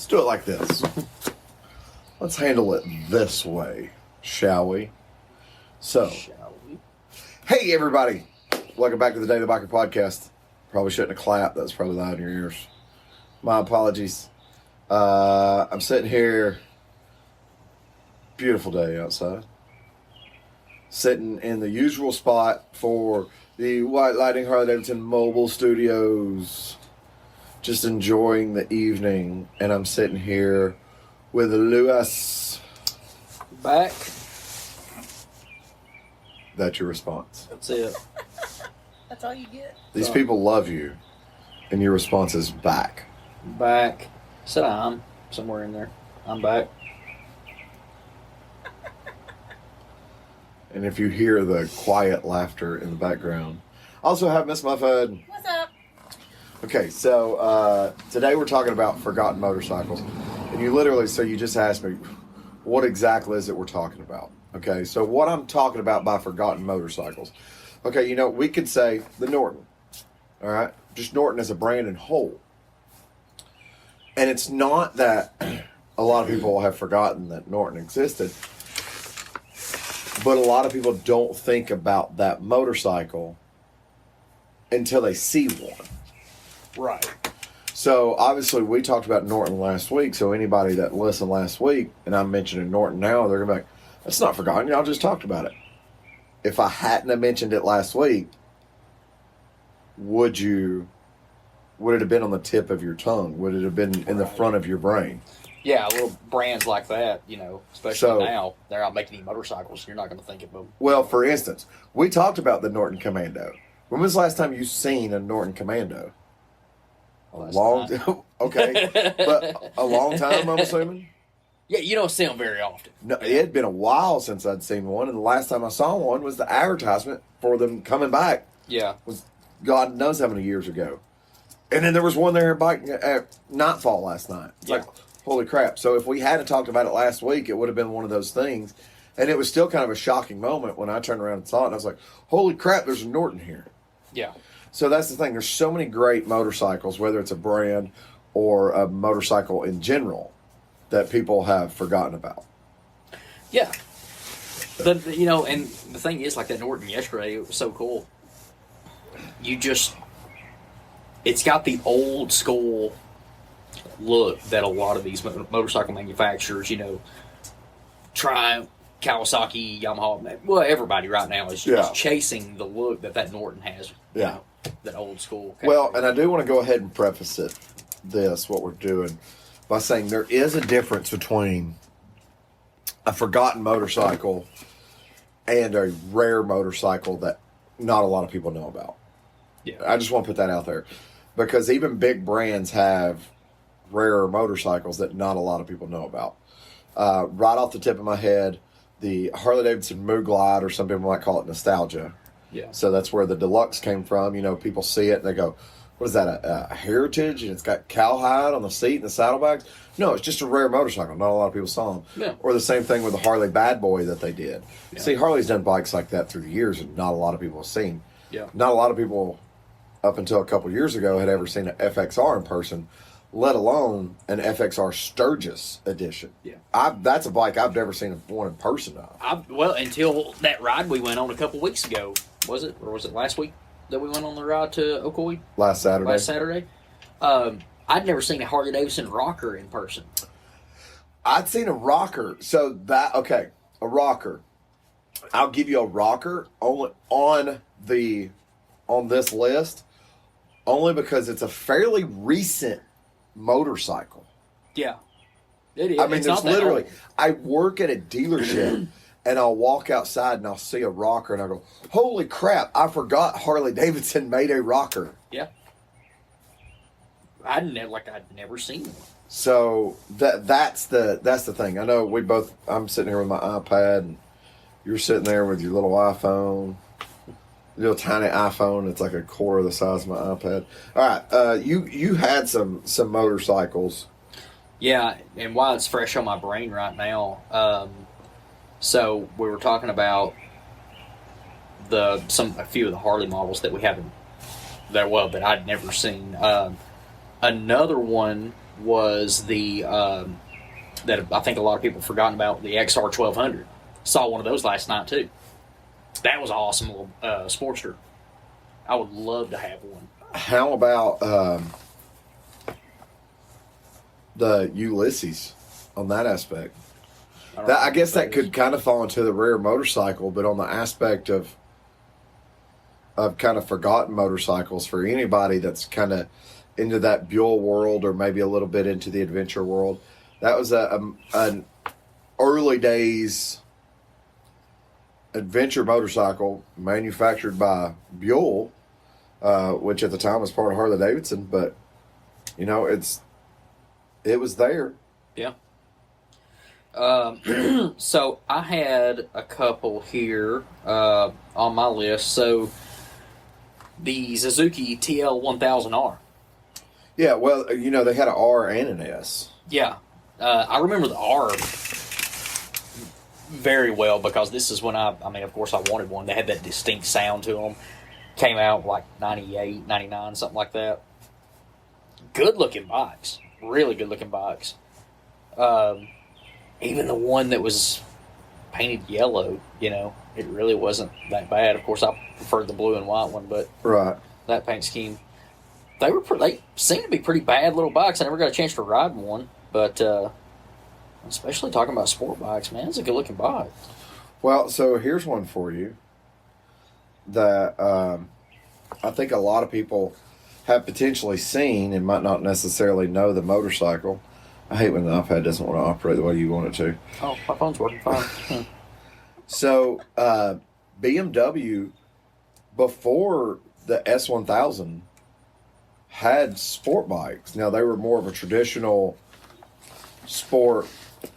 Let's do it like this. Let's handle it this way, shall we? So, hey everybody. Welcome back to the David Biker Podcast. Probably shouldn't have clapped. That was probably loud in your ears. My apologies. I'm sitting here. Beautiful day outside. Sitting in the usual spot for the White Lightning Harley-Davidson Mobile Studios. Just enjoying the evening. And I'm sitting here with Lewis. Back. That's your response. That's it. That's all you get? These people love you. And your response is back. Back. Said I'm somewhere in there. I'm back. And if you hear the quiet laughter in the background. Also have Miss Muffin. What's up? Okay, so today we're talking about forgotten motorcycles. And you literally, so you just asked me, what exactly is it we're talking about? Okay, so what I'm talking about by forgotten motorcycles. Okay, you know, we could say the Norton. All right? Just Norton as a brand and whole. And it's not that a lot of people have forgotten that Norton existed. But a lot of people don't think about that motorcycle until they see one. Right. So, obviously, we talked about Norton last week. So, anybody that listened last week, and I'm mentioning Norton now, they're going to be like, that's not forgotten. Y'all just talked about it. If I hadn't have mentioned it last week, would it have been on the tip of your tongue? Would it have been in the front of your brain? Yeah, little brands like that, you know, especially now, they're not making any motorcycles. You're not going to think of them. Well, for instance, we talked about the Norton Commando. When was the last time you seen a Norton Commando? Okay, but a long time, I'm assuming? Yeah, you don't see them very often. No, it had been a while since I'd seen one, and the last time I saw one was the advertisement for them coming back. Yeah. Was God knows how many years ago. And then there was one there at Nightfall last night. It's like, holy crap. So if we hadn't talked about it last week, it would have been one of those things. And it was still kind of a shocking moment when I turned around and saw it, and I was like, holy crap, there's a Norton here. Yeah. So that's the thing. There's so many great motorcycles, whether it's a brand or a motorcycle in general, that people have forgotten about. Yeah. But, you know, and the thing is, like that Norton yesterday, it was so cool. It's got the old school look that a lot of these motorcycle manufacturers, you know, Triumph, Kawasaki, Yamaha, well, everybody right now is just chasing the look that Norton has. You know, that old school. Well, and I do want to go ahead and preface what we're doing, by saying there is a difference between a forgotten motorcycle and a rare motorcycle that not a lot of people know about. Yeah. I just want to put that out there. Because even big brands have rarer motorcycles that not a lot of people know about. Right off the tip of my head, the Harley-Davidson Moog Glide, or some people might call it nostalgia. Yeah. So that's where the Deluxe came from. You know, people see it and they go, what is that, a Heritage? And it's got cowhide on the seat and the saddlebags? No, it's just a rare motorcycle. Not a lot of people saw them. Yeah. Or the same thing with the Harley Bad Boy that they did. Yeah. See, Harley's done bikes like that through the years and not a lot of people have seen. Yeah. Not a lot of people, up until a couple years ago, had ever seen an FXR in person, let alone an FXR Sturgis edition. Yeah. That's a bike I've never seen one in person of. Well, until that ride we went on a couple weeks ago, was it? Or was it last week that we went on the ride to Ocoee? Last Saturday. I'd never seen a Harley-Davidson rocker in person. I'd seen a rocker. So a rocker. I'll give you a rocker only on this list, only because it's a fairly recent motorcycle. Yeah. It is. I mean, there's literally, old. I work at a dealership and I'll walk outside and I'll see a rocker and I'll go, holy crap, I forgot Harley Davidson made a rocker. Yeah. I'd never seen one. So that's the thing. I know I'm sitting here with my iPad and you're sitting there with your little iPhone, little tiny iPhone. It's like a quarter the size of my iPad. All right. You had some motorcycles. Yeah. And while it's fresh on my brain right now, so we were talking about a few of the Harley models that we haven't that I'd never seen. Another one was the that I think a lot of people have forgotten about, the XR 1200. Saw one of those last night too. That was an awesome little Sportster. I would love to have one. How about the Ulysses on that aspect? I guess that could kind of fall into the rare motorcycle, but on the aspect of kind of forgotten motorcycles for anybody that's kind of into that Buell world or maybe a little bit into the adventure world. That was an early days adventure motorcycle manufactured by Buell, which at the time was part of Harley Davidson, but you know, it was there. Yeah. So I had a couple here on my list. So the Suzuki TL1000R. Yeah, well, you know, they had an R and an S. Yeah. I remember the R very well because this is when I mean, of course, I wanted one. They had that distinct sound to them. Came out like 98, 99, something like that. Good looking bikes. Really good looking bikes. Even the one that was painted yellow, you know, it really wasn't that bad. Of course, I preferred the blue and white one, but Right. that paint scheme, they seemed to be pretty bad little bikes. I never got a chance to ride one, but especially talking about sport bikes, man, it's a good looking bike. Well, so here's one for you that I think a lot of people have potentially seen and might not necessarily know the motorcycle. I hate when the iPad doesn't want to operate the way you want it to. Oh, my phone's working fine. So, BMW, before the S1000, had sport bikes. Now, they were more of a traditional sport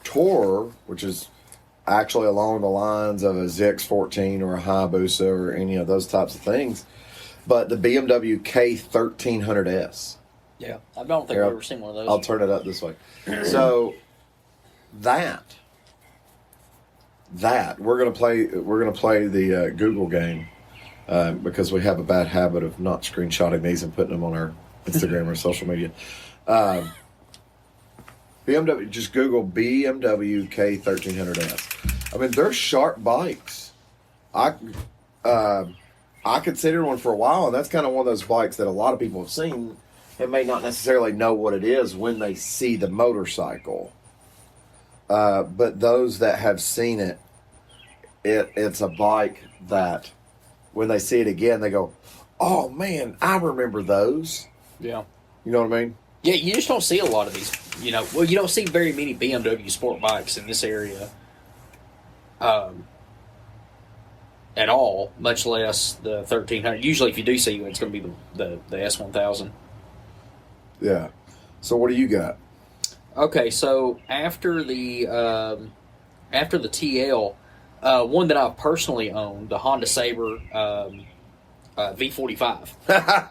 tourer, which is actually along the lines of a ZX14 or a Hayabusa or any of those types of things. But the BMW K1300S. Yeah, I don't think I've ever seen one of those. I'll turn it up this way. So that we're gonna play the Google game because we have a bad habit of not screenshotting these and putting them on our Instagram or social media. BMW, just Google BMW K1300S. I mean, they're sharp bikes. I considered one for a while, and that's kind of one of those bikes that a lot of people have seen and may not necessarily know what it is when they see the motorcycle. But those that have seen it, it's a bike that when they see it again, they go, oh man, I remember those. Yeah. You know what I mean? Yeah, you just don't see a lot of these. You know, well, you don't see very many BMW sport bikes in this area at all, much less the 1300. Usually, if you do see one, it's going to be the S1000. Yeah. So what do you got? Okay, so after the TL, one that I've personally owned, the Honda Sabre V45.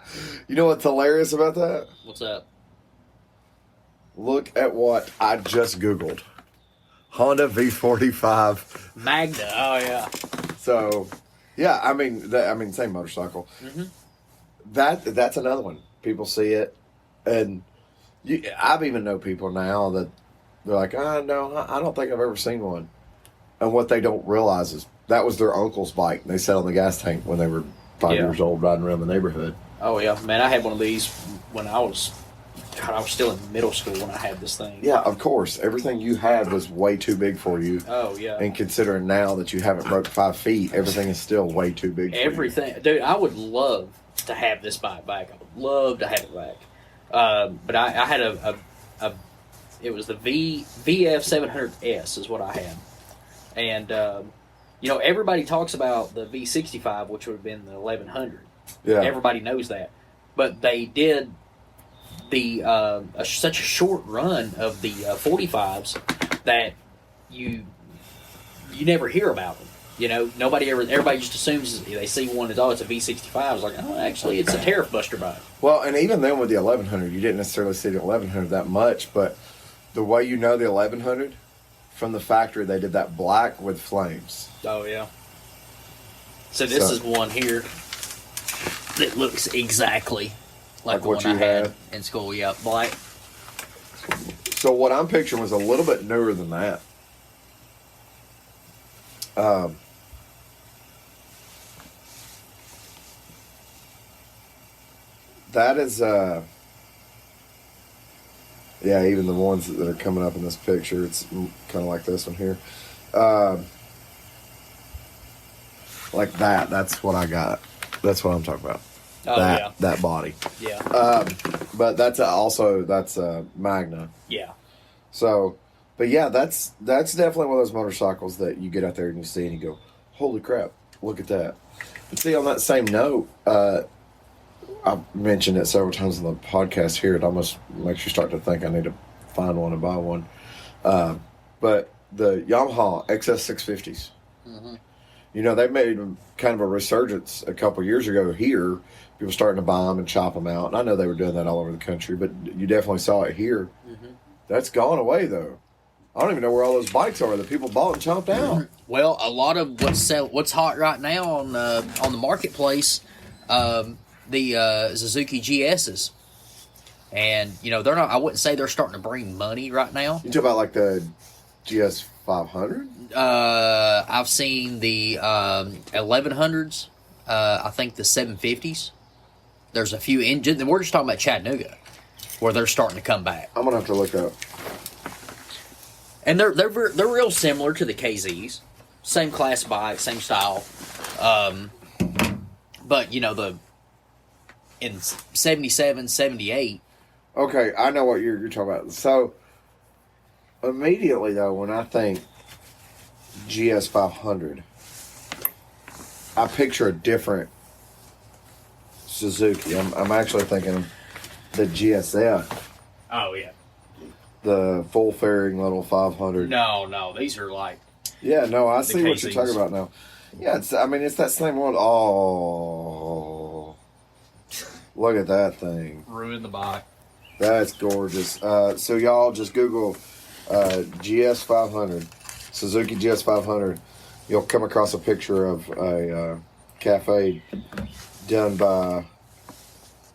You know what's hilarious about that? What's that? Look at what I just Googled. Honda V45 Magna. Oh yeah. So, yeah, I mean, same motorcycle. Mm-hmm. That's another one. People see it, and I've even know people now that they're like, no, I don't think I've ever seen one. And what they don't realize is that was their uncle's bike. They sat on the gas tank when they were 5 years old, riding around the neighborhood. Oh yeah, man! I had one of these when I was still in middle school when I had this thing. Yeah, of course. Everything you had was way too big for you. Oh yeah. And considering now that you haven't broke 5 feet, everything is still way too big for Everything, dude. I would love to have this bike back. I would love to have it back. But I had it was the VF 700S is what I had, and you know, everybody talks about the V65, which would have been the 1100. Yeah. Everybody knows that, but they did the such a short run of the 45s that you never hear about them. You know, everybody just assumes they see one as, oh, it's a V65. It's like, oh, actually, it's a tariff buster bike. Well, and even then with the 1100, you didn't necessarily see the 1100 that much, but the way you know the 1100, from the factory, they did that black with flames. Oh, yeah. So this is one here that looks exactly like the what one I you had had? in school. Yeah, black. So what I'm picturing was a little bit newer than that. That is, yeah, even the ones that are coming up in this picture, it's kind of like this one here. Like that. That's what I got. That's what I'm talking about. Oh, yeah. That body. Yeah. But that's a Magna. Yeah. So, but yeah, that's definitely one of those motorcycles that you get out there and you see and you go, holy crap, look at that. But see, on that same note, I've mentioned it several times on the podcast here. It almost makes you start to think I need to find one and buy one. But the Yamaha XS650s, you know, they made kind of a resurgence a couple years ago here. People starting to buy them and chop them out. And I know they were doing that all over the country, but you definitely saw it here. That's gone away, though. I don't even know where all those bikes are that people bought and chopped out. Well, a lot of what's hot right now on the marketplace, the Suzuki GSs, and you know they're not. I wouldn't say they're starting to bring money right now. You talk about like the GS 500? I've seen the 1100s. I think the 750s. There's a few engines, and we're just talking about Chattanooga, where they're starting to come back. I'm gonna have to look up. And they're real similar to the KZs, same class bike, same style, but you know in 77, 78. Okay, I know what you're talking about. So immediately though, when I think GS 500, I picture a different Suzuki. I'm actually thinking the GSF, Oh yeah. the full fairing little 500. No, these are like Yeah, no, I see what you're KZs. talking about now. Yeah, it's that same one. Oh, look at that thing. ruin the bike. That's gorgeous. So y'all just Google GS 500, Suzuki GS 500. You'll come across a picture of a cafe done by,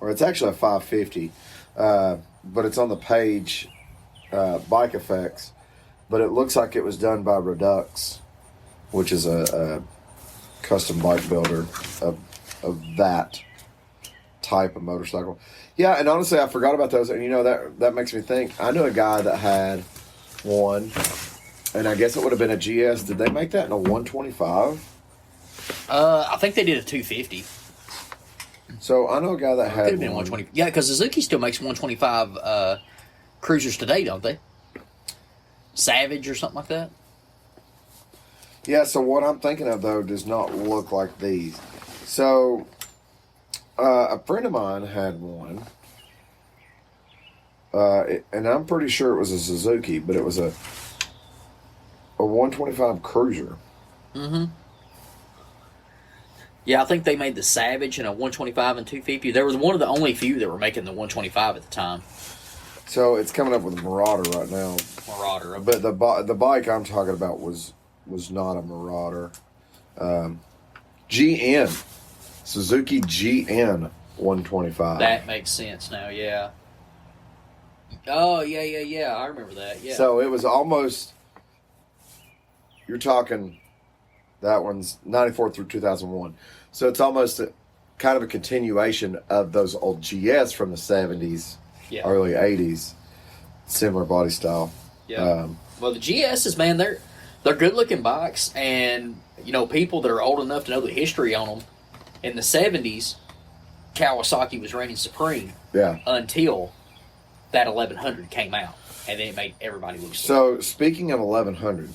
or it's actually a 550, but it's on the page, Bike Effects, but it looks like it was done by Redux, which is a custom bike builder of that type of motorcycle. Yeah, and honestly, I forgot about those, and you know that makes me think. I knew a guy that had one, and I guess it would have been a GS. Did they make that in a 125? I think they did a 250. So I know a guy that had Could have been 120. Yeah, because Suzuki still makes 125 cruisers today, don't they? Savage or something like that. Yeah, so what I'm thinking of, though, does not look like these. So, a friend of mine had one, and I'm pretty sure it was a Suzuki, but it was a 125 Cruiser. Yeah, I think they made the Savage in a 125 and 250. They were one of the only few that were making the 125 at the time. So, it's coming up with a Marauder right now. Marauder. But the bike I'm talking about was not a Marauder. GN. Suzuki GN 125. That makes sense now, yeah. Oh, yeah. I remember that, yeah. So it was almost, you're talking, that one's 94 through 2001. So it's almost kind of a continuation of those old GS from the 70s, yeah. early 80s. Similar body style. Yeah. Well, the GSs, man, they're good-looking bikes, and, you know, people that are old enough to know the history on them, in the 70s, Kawasaki was reigning supreme. Yeah. Until that 1100 came out, and then it made everybody look stupid. So speaking of 1100,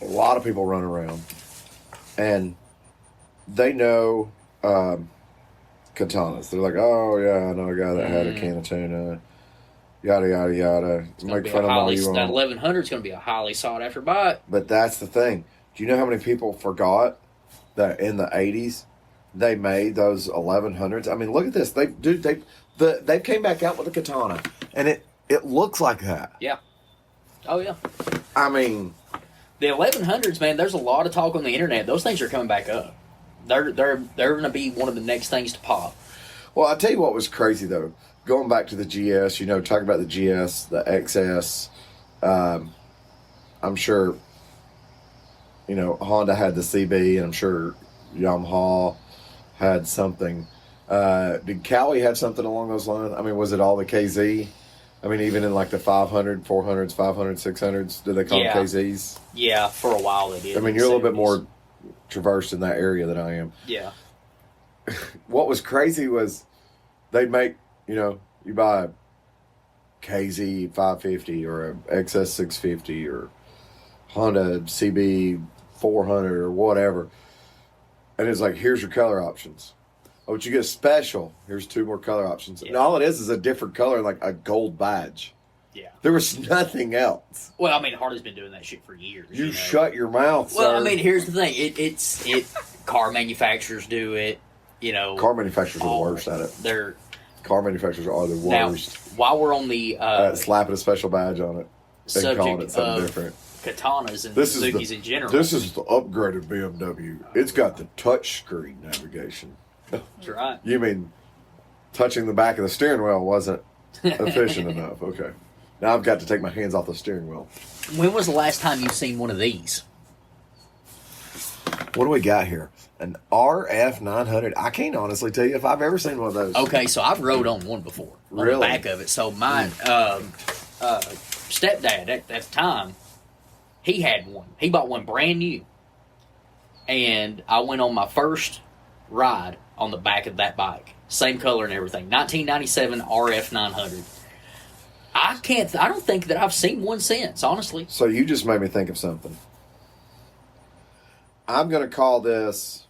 a lot of people run around, and they know katanas. They're like, oh yeah, I know a guy that had a can of tuna. Yada yada yada. Make fun of them all you That want. 1100 is going to be a highly sought after bike. But that's the thing. Do you know how many people forgot that in the 80s they made those 1100s? I mean, look at this. They came back out with a katana, and it looks like that. Yeah. Oh yeah. I mean, The 1100s, man. There's a lot of talk on the internet. Those things are coming back up. They're going to be one of the next things to pop. well, I'll tell you what was crazy though. going back to the GS, talking about the GS, the XS, I'm sure, Honda had the CB, and I'm sure Yamaha had something. Did Cowie have something along those lines? I mean, was it all the KZ? I mean, even in like the 500, 400s, 500s, 600s, did they call them KZs? Yeah, for a while they did. I mean, you're a little bit more traversed in that area than I am. Yeah. What was crazy was they'd make, you buy a KZ 550 or a XS 650 or Honda CB 400 or whatever. And it's like, here's your color options. Oh, but you get a special. Here's 2 more color options. Yeah. And all it is a different color, like a gold badge. Yeah. There was nothing else. Well, I mean, Harley's been doing that shit for years. You shut your mouth, Well, sir. I mean, here's the thing. It car manufacturers do it, Car manufacturers are the worst at it. They're Car manufacturers are the now, worst. while we're on the Slapping a special badge on it and calling it subject something of different. katanas and This is Suzukis in general. This is the upgraded BMW. It's got the touch screen navigation. That's right. You mean touching the back of the steering wheel wasn't efficient enough? Okay. Now I've got to take my hands off the steering wheel. When was the last time you've seen one of these? What do we got here? An RF 900. I can't honestly tell you if I've ever seen one of those. Okay, so I've rode on one before. On Really? the back of it. So my stepdad at the time, he had one. He bought one brand new. And I went on my first ride on the back of that bike. Same color and everything. 1997 RF 900. I don't think that I've seen one since, honestly. So you just made me think of something. I'm going to call this...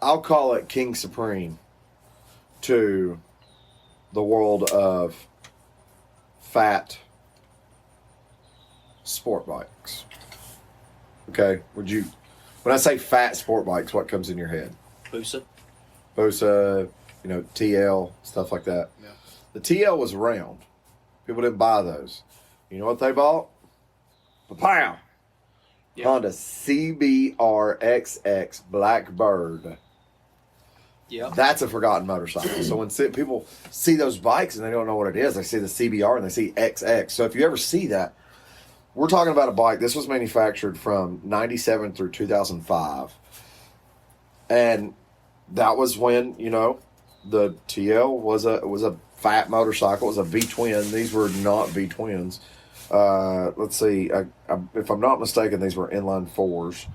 I'll call it King Supreme to the world of fat sport bikes. Okay? When I say fat sport bikes, what comes in your head? Busa. Bosa, TL, stuff like that. Yeah. The TL was round. People didn't buy those. You know what they bought? Pow! Yeah. Honda CBR XX Blackbird. Yeah. That's a forgotten motorcycle. So when people see those bikes and they don't know what it is, they see the CBR and they see XX. So if you ever see that, we're talking about a bike. This was manufactured from 97 through 2005. And that was when, the TL was a fat motorcycle. It was a V-twin. These were not V-twins. Let's see. If I'm not mistaken, these were inline 4s.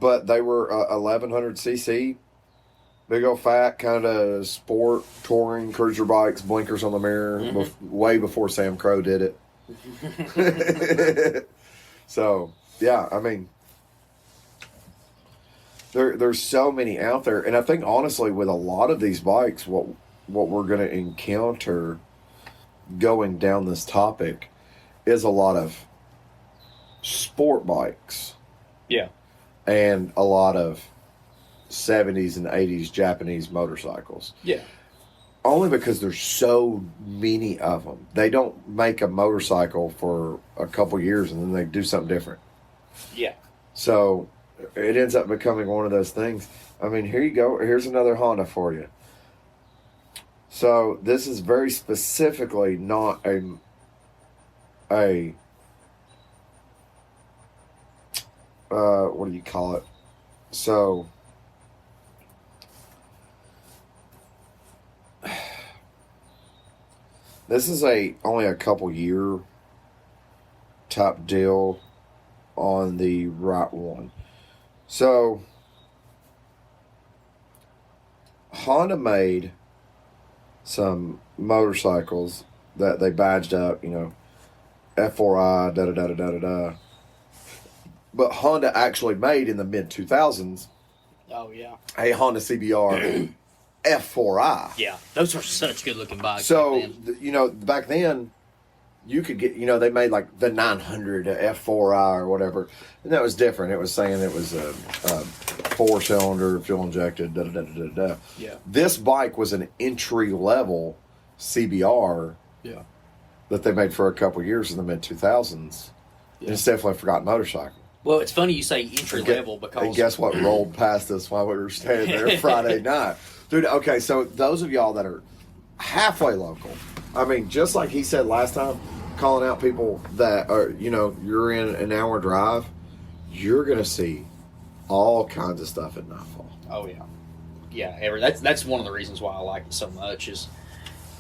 But they were 1100cc, big old fat kind of sport touring cruiser bikes, blinkers on the mirror, way before Sam Crow did it. So yeah, I mean, there's so many out there, and I think honestly, with a lot of these bikes, what we're going to encounter going down this topic is a lot of sport bikes. Yeah. And a lot of 70s and 80s Japanese motorcycles. Yeah. Only because there's so many of them. They don't make a motorcycle for a couple years and then they do something different. Yeah. So it ends up becoming one of those things. I mean, here you go. Here's another Honda for you. So this is very specifically not a what do you call it? So this is only a couple year type deal on the right one. So Honda made some motorcycles that they badged up, F4I, da da da da da da. But Honda actually made in the mid 2000s Oh, yeah. a Honda CBR F4I. Yeah. Those are such good looking bikes. So, back then. back then, you could get, they made like the 900 F4I or whatever. And that was different. It was saying it was a 4-cylinder, fuel injected, da da da da da. Yeah. This bike was an entry level CBR Yeah. that they made for a couple years in the mid 2000s. Yeah. And it's definitely a forgotten motorcycle. Well, it's funny you say entry And gue- level because And guess what rolled past us while we were standing there Friday night? Dude, okay, so those of y'all that are halfway local, I mean, just like he said last time, calling out people that are, you're in an hour drive, you're going to see all kinds of stuff at Nightfall. oh yeah, that's one of the reasons why I like it so much is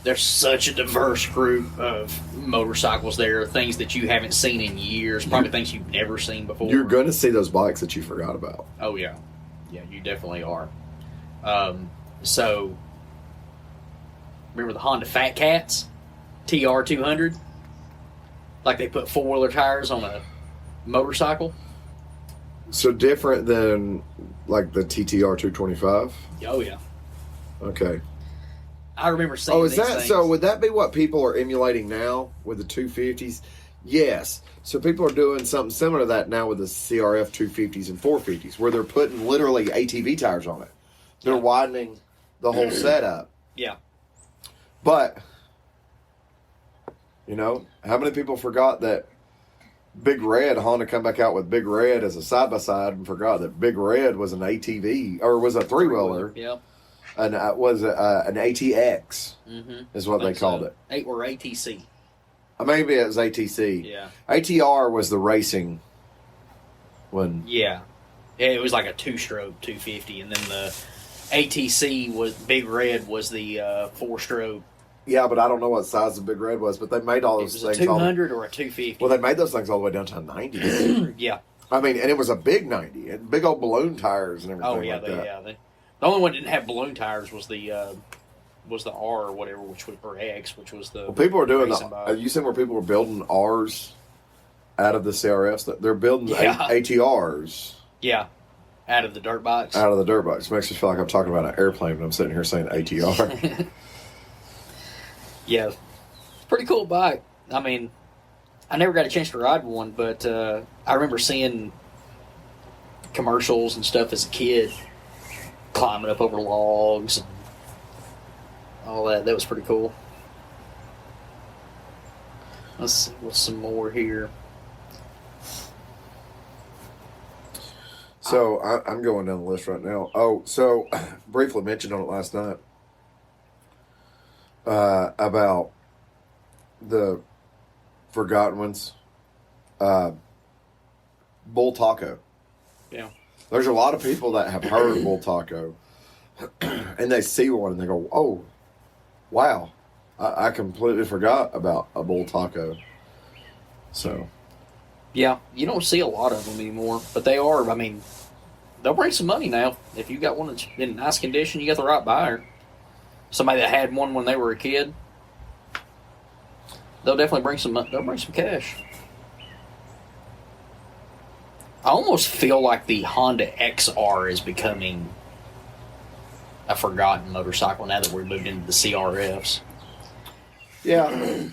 there's such a diverse group of motorcycles there, things that you haven't seen in years, probably things you've never seen before. You're going to see those bikes that you forgot about. Oh yeah, you definitely are. So remember the Honda Fat Cats TR200? Like they put 4-wheeler tires on a motorcycle. So different than like the TTR 225? Oh yeah, Okay. I remember seeing. Oh, is these that things. so? Would that be what people are emulating now with the 250s? Yes. So people are doing something similar to that now with the CRF 250s and 450s, where they're putting literally ATV tires on it. They're widening the whole setup. Yeah. But how many people forgot that Big Red Honda come back out with Big Red as a side by side and forgot that Big Red was an ATV or was a 3-wheeler. Yep. And was an ATX is what they called it. Or ATC. Maybe it was ATC. Yeah. ATR was the racing one. Yeah. It was like a 2-stroke 250, and then the ATC was Big Red was the 4-stroke. Yeah, but I don't know what size the Big Red was, but they made all It those was things. a 200 or a 250. Well, they made those things all the way down to 90s. Yeah. I mean, and it was a big 90, and big old balloon tires and everything Oh yeah. like that. The only one that didn't have balloon tires was the R or whatever, or X, which was the. Well, people are doing racing bike. you seen where people are building R's out of the CRFs? They're building Yeah. ATRs. Yeah. Out of the dirt bikes. Out of the dirt bikes. Makes me feel like I'm talking about an airplane, but I'm sitting here saying ATR. Yeah, it's a pretty cool bike. I mean, I never got a chance to ride one, but I remember seeing commercials and stuff as a kid, climbing up over logs and all that. That was pretty cool. Let's see what's some more here. So I'm going down the list right now. Oh, so briefly mentioned on it last night about the forgotten ones. Bull Taco. Yeah. There's a lot of people that have heard of Bull Taco, and they see one and they go, "Oh, wow! I completely forgot about a Bull Taco." So. Yeah, you don't see a lot of them anymore, but they are. I mean, they'll bring some money now. If you got one that's in nice condition, you got the right buyer. Somebody that had one when they were a kid, they'll definitely bring some. They'll bring some cash. I almost feel like the Honda XR is becoming a forgotten motorcycle now that we're moved into the CRFs. Yeah.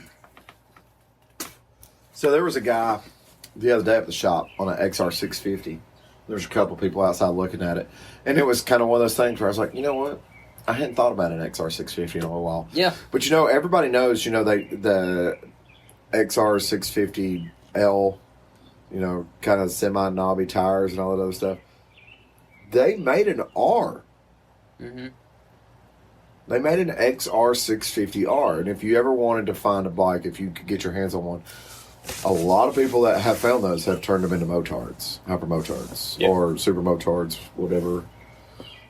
So there was a guy the other day at the shop on an XR650. There's a couple people outside looking at it. And it was kind of one of those things where I was like, you know what? I hadn't thought about an XR650 in a while. Yeah. But everybody knows, the XR650L, kind of semi-knobby tires and all that other stuff. They made an R. Mm-hmm. They made an XR650R. And if you ever wanted to find a bike, if you could get your hands on one, a lot of people that have found those have turned them into motards, hyper motards, Yep. or super motards, whatever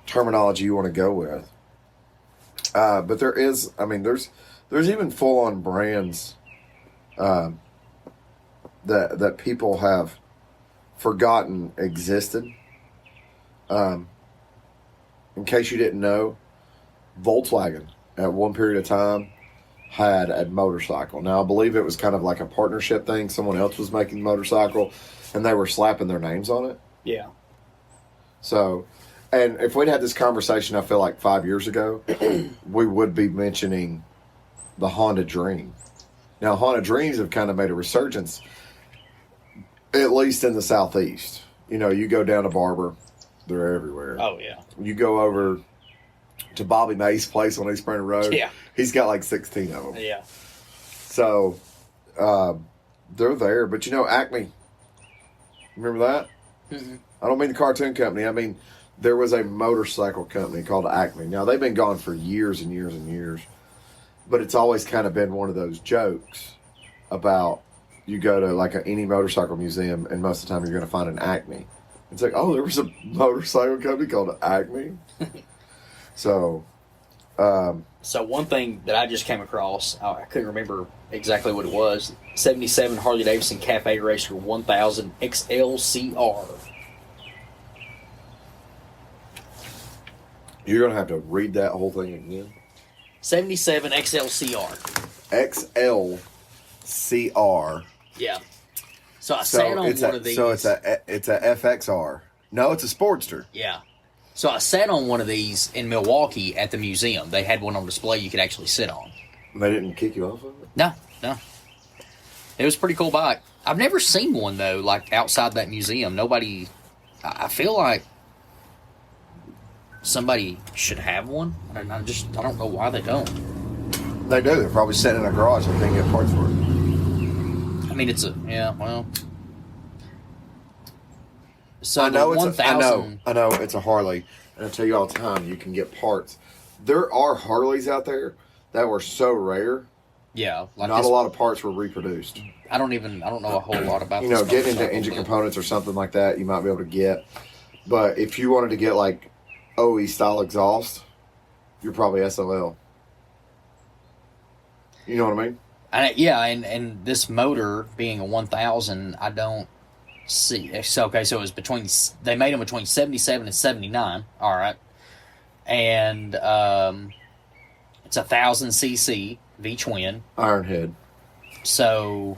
terminology you want to go with. But there's even full on brands that people have forgotten existed. In case you didn't know, Volkswagen at one period of time had a motorcycle. Now, I believe it was kind of like a partnership thing. Someone else was making the motorcycle, and they were slapping their names on it. Yeah. So, and if we'd had this conversation, I feel like 5 years ago, we would be mentioning the Honda Dream. Now, Honda Dreams have kind of made a resurgence, at least in the Southeast. You go down to Barber, they're everywhere. Oh, yeah. You go over to Bobby May's place on East Sprinter Road. Yeah. He's got like 16 of them. Yeah. So, they're there. But Acme, Remember that? Mm-mm. I don't mean the cartoon company. I mean, there was a motorcycle company called Acme. Now, they've been gone for years and years and years. But it's always kind of been one of those jokes about you go to like any motorcycle museum and most of the time you're going to find an Acme. It's like, oh, there was a motorcycle company called Acme. So one thing that I just came across, I couldn't remember exactly what it was. 77 Harley Davidson Cafe Racer 1000 XLCR. you're going to have to read that whole thing again. 77 XLCR. XLCR. Yeah. So I sat on one of these. So it's a FXR. No, it's a Sportster. Yeah. So I sat on one of these in Milwaukee at the museum. They had one on display you could actually sit on. They didn't kick you off of it? No. It was a pretty cool bike. I've never seen one, though, like outside that museum. Nobody, I feel like somebody should have one. I don't know why they don't. They do. They're probably sitting in a garage and can't get parts for it. I mean, So I know the it's 1000. I know it's a Harley, and I tell you all the time, you can get parts. There are Harleys out there that were so rare. Yeah, like Not a lot of parts were reproduced. I don't know a whole lot about. You know, this getting into motorcycle, engine but- components or something like that, you might be able to get. But if you wanted to get like OE style exhaust, you're probably SLL. You know what I mean? And this motor being a 1000, I don't see. So it was they made them between 77 and 79. All right, and it's 1000cc V twin. Iron head. So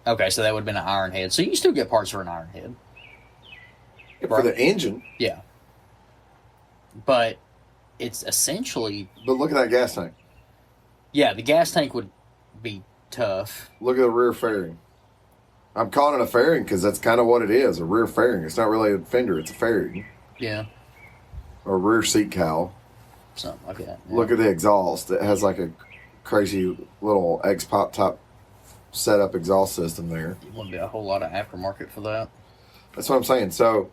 okay, so that would have been an iron head. So you can still get parts for an iron head. For the engine. Yeah, but it's essentially But look at that gas tank. the gas tank would be tough. Look at the rear fairing. I'm calling it a fairing because that's kind of what it is, a rear fairing. It's not really a fender, it's a fairing. Yeah, Or a rear seat cowl. something like that. Yeah. Look at the exhaust. It has like a crazy little X-Pop type setup exhaust system there. Wouldn't be a whole lot of aftermarket for that. That's what I'm saying. So,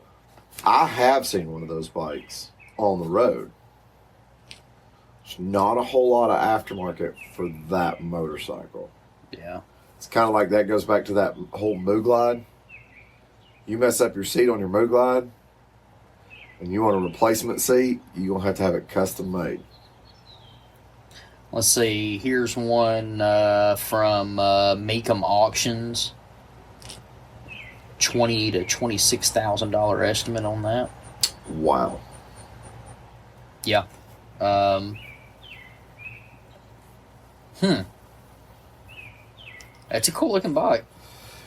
I have seen one of those bikes on the road. There's not a whole lot of aftermarket for that motorcycle. Yeah. It's kind of like that goes back to that whole Mooglide. You mess up your seat on your Mooglide, and you want a replacement seat, you're going to have it custom made. Let's see. Here's one from Mecum Auctions. $20,000 to $26,000 estimate on that. Wow. Yeah. That's a cool looking bike.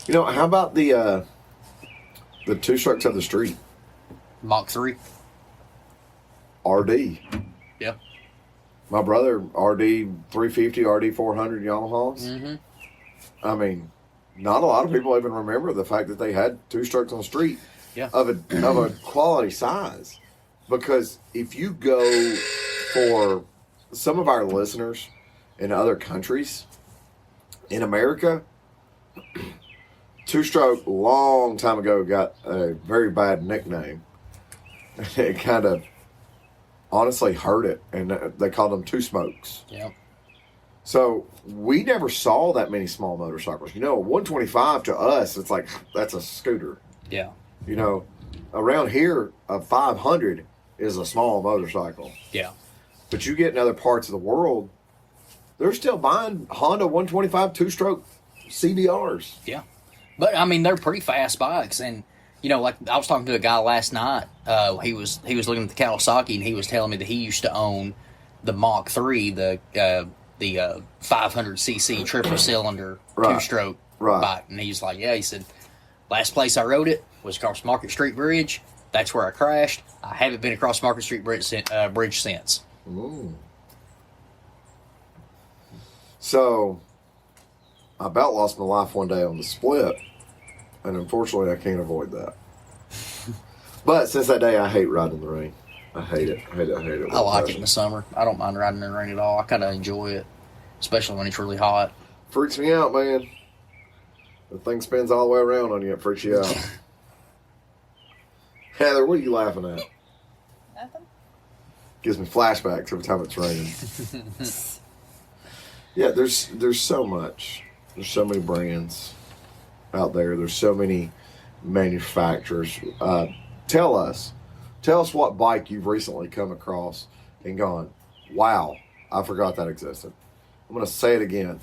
You know, how about the two strokes of the street? Mach 3. RD. Yeah. My brother, RD 350, RD 400 Yamahas. Mm-hmm. I mean, not a lot of people even remember the fact that they had two strokes on the street of a quality size. Because if you go for some of our listeners in other countries, in America, two-stroke long time ago got a very bad nickname. It kind of honestly hurt it, and they called them two smokes. Yep. So we never saw that many small motorcycles. You know, a 125 to us, it's like, that's a scooter. Yeah. You know, around here, a 500 is a small motorcycle. Yeah. But you get in other parts of the world, they're still buying Honda 125 two-stroke CBRs. Yeah. But, I mean, they're pretty fast bikes. And, you know, like I was talking to a guy last night. He was looking at the Kawasaki, and he was telling me that he used to own the Mach 3, the 500cc triple-cylinder two-stroke bike. And he's like, yeah, he said, last place I rode it was across Market Street Bridge. That's where I crashed. I haven't been across Market Street Bridge since. Ooh. So, I about lost my life one day on the split, and unfortunately I can't avoid that. But since that day, I hate riding in the rain. I hate it. I hate it. I like it in the summer. I don't mind riding in the rain at all. I kind of enjoy it, especially when it's really hot. Freaks me out, man. The thing spins all the way around on you. It freaks you out. Heather, what are you laughing at? Nothing. Gives me flashbacks every time it's raining. Yeah, there's so much. There's so many brands out there. There's so many manufacturers. Tell us what bike you've recently come across and gone, wow, I forgot that existed. I'm going to say it again.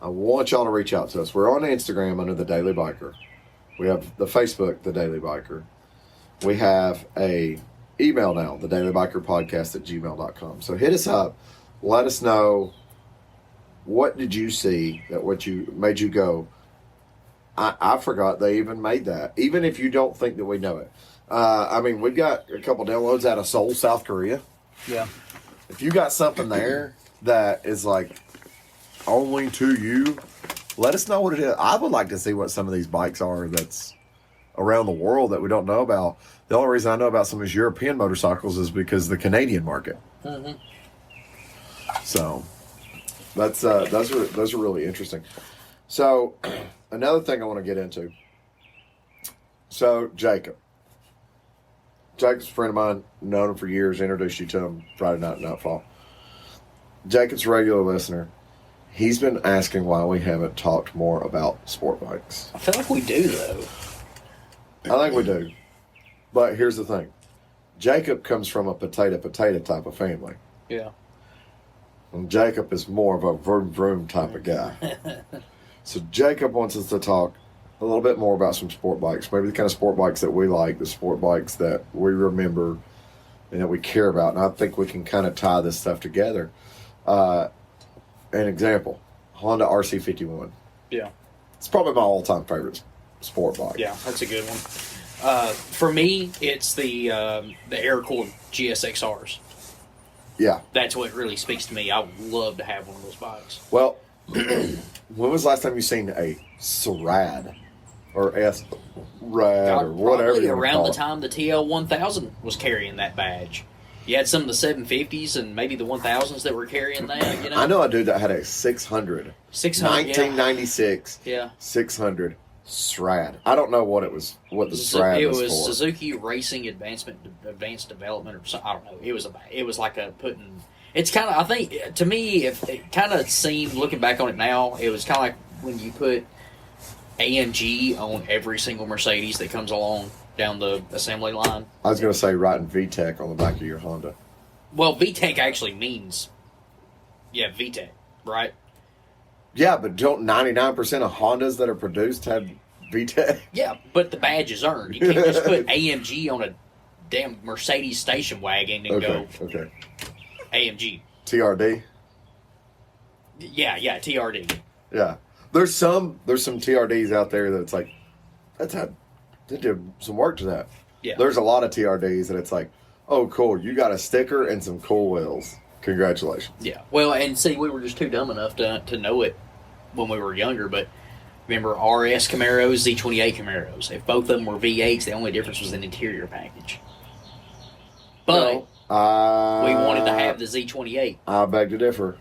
I want y'all to reach out to us. We're on Instagram under The Daily Biker. We have the Facebook, The Daily Biker. We have a email now, thedailybikerpodcast@gmail.com. So hit us up. Let us know, what did you see that what you made you go, I forgot they even made that. Even if you don't think that we know it. We've got a couple downloads out of Seoul, South Korea. Yeah. If you got something there that is like only to you, let us know what it is. I would like to see what some of these bikes are that's around the world that we don't know about. The only reason I know about some of these European motorcycles is because of the Canadian market. Mm-hmm. So that's those are really interesting. So another thing I want to get into. So Jacob's a friend of mine, known him for years, introduced you to him Friday night Nightfall. Jacob's a regular listener. He's been asking why we haven't talked more about sport bikes. I feel like we do, though. I think we do. But here's the thing. Jacob comes from a potato type of family. Yeah. And Jacob is more of a vroom vroom type of guy. So Jacob wants us to talk a little bit more about some sport bikes. Maybe the kind of sport bikes that we like, the sport bikes that we remember and that we care about. And I think we can kind of tie this stuff together. An example, Honda RC51. Yeah. It's probably my all-time favorite sport bike. Yeah, that's a good one. For me, it's the air-cooled GSXRs. Yeah. That's what really speaks to me. I would love to have one of those bikes. Well, when was the last time you seen a SRAD or S-RAD or whatever Probably you want to around call the it? time the TL1000 was carrying that badge. You had some of the 750s and maybe the 1000s that were carrying that, you know? I know a dude that had a 600. 600, 1996 yeah. 600 SRAD. I don't know what the SRAD It was was for. Suzuki Racing Advanced Development or something. I don't know. It was like a putting. It's kind of, I think, to me, if it kind of seemed, looking back on it now, it was kind of like when you put AMG on every single Mercedes that comes along down the assembly line. I was going to say writing VTEC on the back of your Honda. Well, VTEC actually means, VTEC, right? Yeah, but don't 99% of Hondas that are produced have VTEC? Yeah, but the badge is earned. You can't just put AMG on a damn Mercedes station wagon and go Okay. AMG. TRD? Yeah, TRD. Yeah. There's some TRDs out there that's like, they did some work to that. Yeah. There's a lot of TRDs that it's like, oh, cool, you got a sticker and some cool wheels. Congratulations. Yeah. Well, and see, we were just too dumb enough to know it when we were younger, but remember RS Camaros, Z28 Camaros. If both of them were V8s, the only difference was in the interior package. But we wanted to have the Z28. I beg to differ.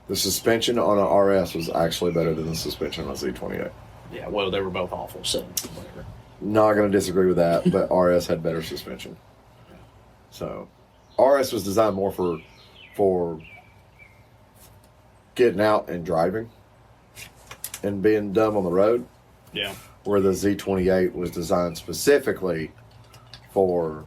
The suspension on an RS was actually better than the suspension on a Z28. Yeah, well, they were both awful, so whatever. Not going to disagree with that, but RS had better suspension. So, RS was designed more for getting out and driving and being dumb on the road. Yeah. Where the Z28 was designed specifically for